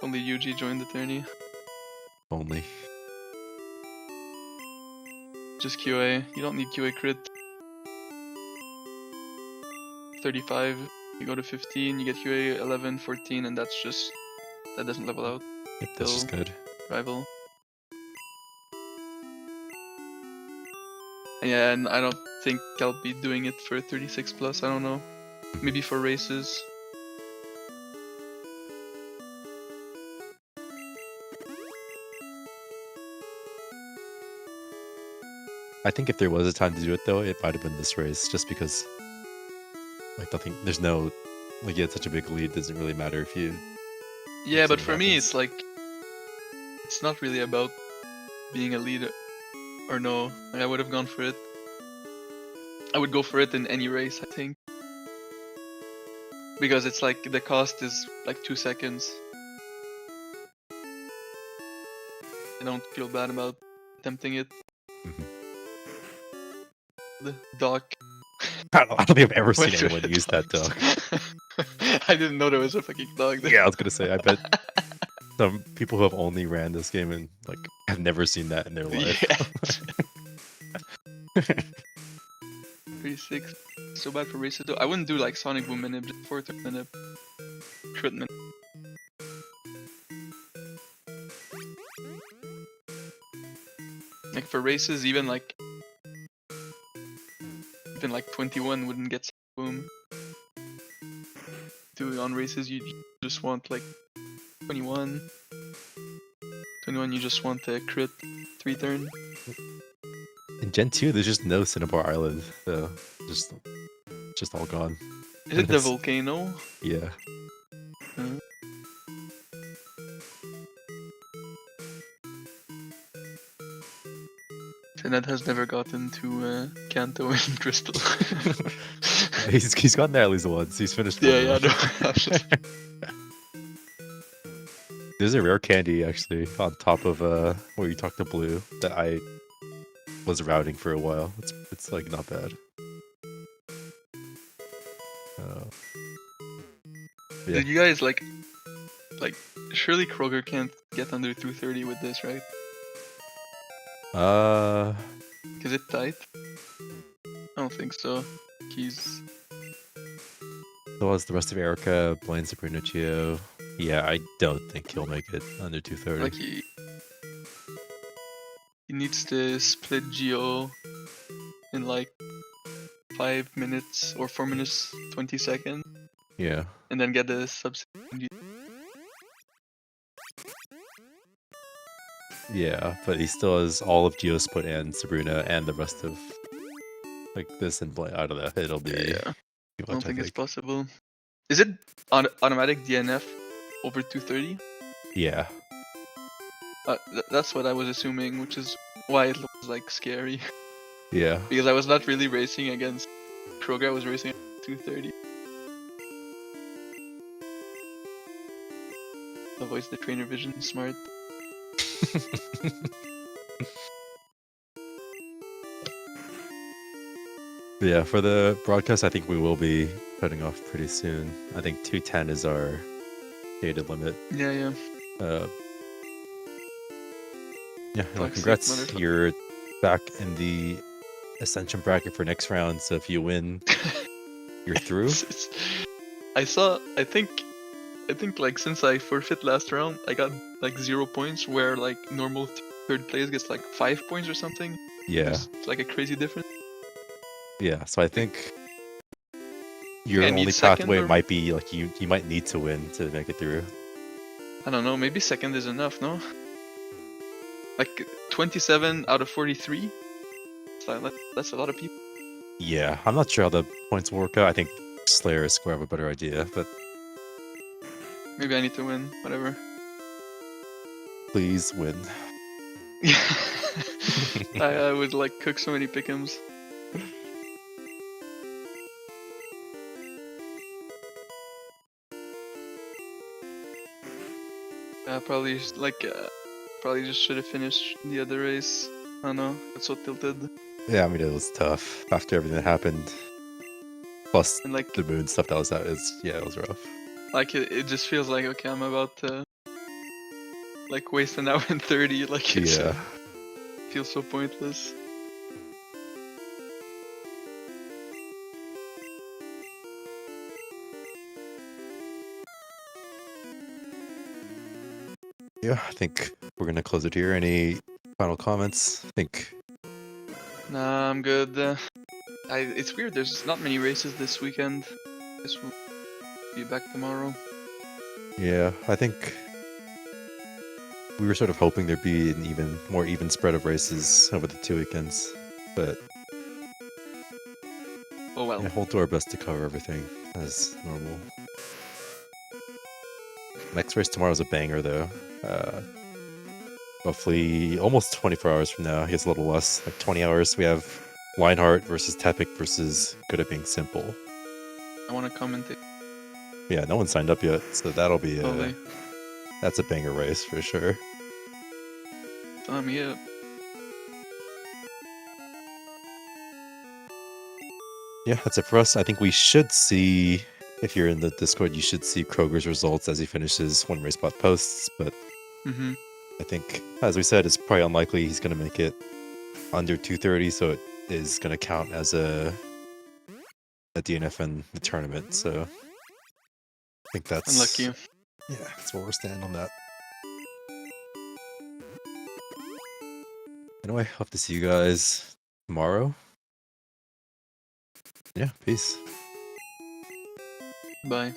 Only Yuji joined the tourney. Only. Just QA. You don't need QA crit. 35, you go to 15, you get QA 11, 14, and that doesn't level out. Yep, that's just good. Rival. Yeah, and I don't think I'll be doing it for 36 plus, I don't know. Maybe for races. I think if there was a time to do it though, it might have been this race, just because like there's no, like you had such a big lead, doesn't really matter if you. Yeah, but for me it's like, it's not really about being a leader or no. Like I would have gone for it. I would go for it in any race, I think. Because it's like the cost is like 2 seconds. I don't feel bad about attempting it. Mhm. The dock. I don't think I've ever seen Went anyone through use that dogs. dog. I didn't know there was a fucking dog there. Yeah, I was gonna say, I bet some people who have only ran this game and like have never seen that in their life. Yeah. 36. So bad for races though. I wouldn't do like Sonic Boom minute, just 4 minute. Crit minute. Like for races, even like 21 wouldn't get Sonic Boom. On races, you just want like 21. 21, you just want a crit 3 turn. In Gen 2, there's just no Cinnabar Island, so just all gone. Is it the volcano? Yeah. Ned has never gotten to Kanto and Crystal. He's gotten there at least once. He's finished one. Yeah, no. There's a rare candy actually on top of where you talk to Blue that I was routing for a while. It's like not bad. Yeah. Did you guys like surely Kroger can't get under 230 with this, right? Is it tight? I don't think so. He's so as the rest of Erica, Blaine, Sabrina, Chio. Yeah, I don't think he'll make it under 230. like he needs to split Geo in like 5 minutes or 4 minutes 20 seconds. Yeah. And then get the subsidy. Yeah, but he still has all of Geosplit and Sabrina and the rest of like this and Blaine. I don't know. It'll be. Yeah. I don't think it's possible. Is it automatic DNF over 230? Yeah. That's what I was assuming, which is why it looks like scary. Yeah. Because I was not really racing against Kroger, I was racing at 230. The voice, the trainer vision, smart. Yeah, for the broadcast, I think we will be cutting off pretty soon. I think 210 is our data limit. Yeah. Yeah, well, congrats. You're back in the Ascension bracket for next round, so if you win, you're through. I think like since I forfeit last round, I got like 0 points, where like normal third place gets like 5 points or something. Yeah. It's like a crazy difference. Yeah, so I think your only pathway might be like you might need to win to make it through. I don't know, maybe second is enough, no? Like 27 out of 43? That's a lot of people. Yeah, I'm not sure how the points will work out. I think Slayer and Square have a better idea, but maybe I need to win, whatever. Please win. I would like cook so many pick'ems. Probably just should have finished the other race. I don't know, got so tilted. Yeah, I mean it was tough after everything that happened. Plus and like the moon stuff that was out it was rough. Like it just feels like okay, I'm about to like waste an hour and 30. Like it feels so pointless. Yeah, I think we're gonna close it here. Any final comments? I think. Nah, I'm good. It's weird. There's not many races this weekend. Guess we'll be back tomorrow. Yeah, I think we were sort of hoping there'd be an more even spread of races over the 2 weekends, but oh well. Yeah, we'll do our best to cover everything as normal. Next race tomorrow is a banger, though. Roughly almost 24 hours from now. I guess a little less, like 20 hours. We have Lionheart versus Tepic versus Good at Being Simple. I want to commentate. Yeah, no one signed up yet, so that'll be that's a banger race for sure. Yeah. Yeah, that's it for us. I think we should see, if you're in the Discord, you should see Kroger's results as he finishes one race spot posts. But Mm-hmm. I think, as we said, it's probably unlikely he's going to make it under 230, so it is going to count as a DNF in the tournament. So I think that's Unlucky. Yeah, that's where we're standing on that. Anyway, hope to see you guys tomorrow. Yeah, peace. Bye.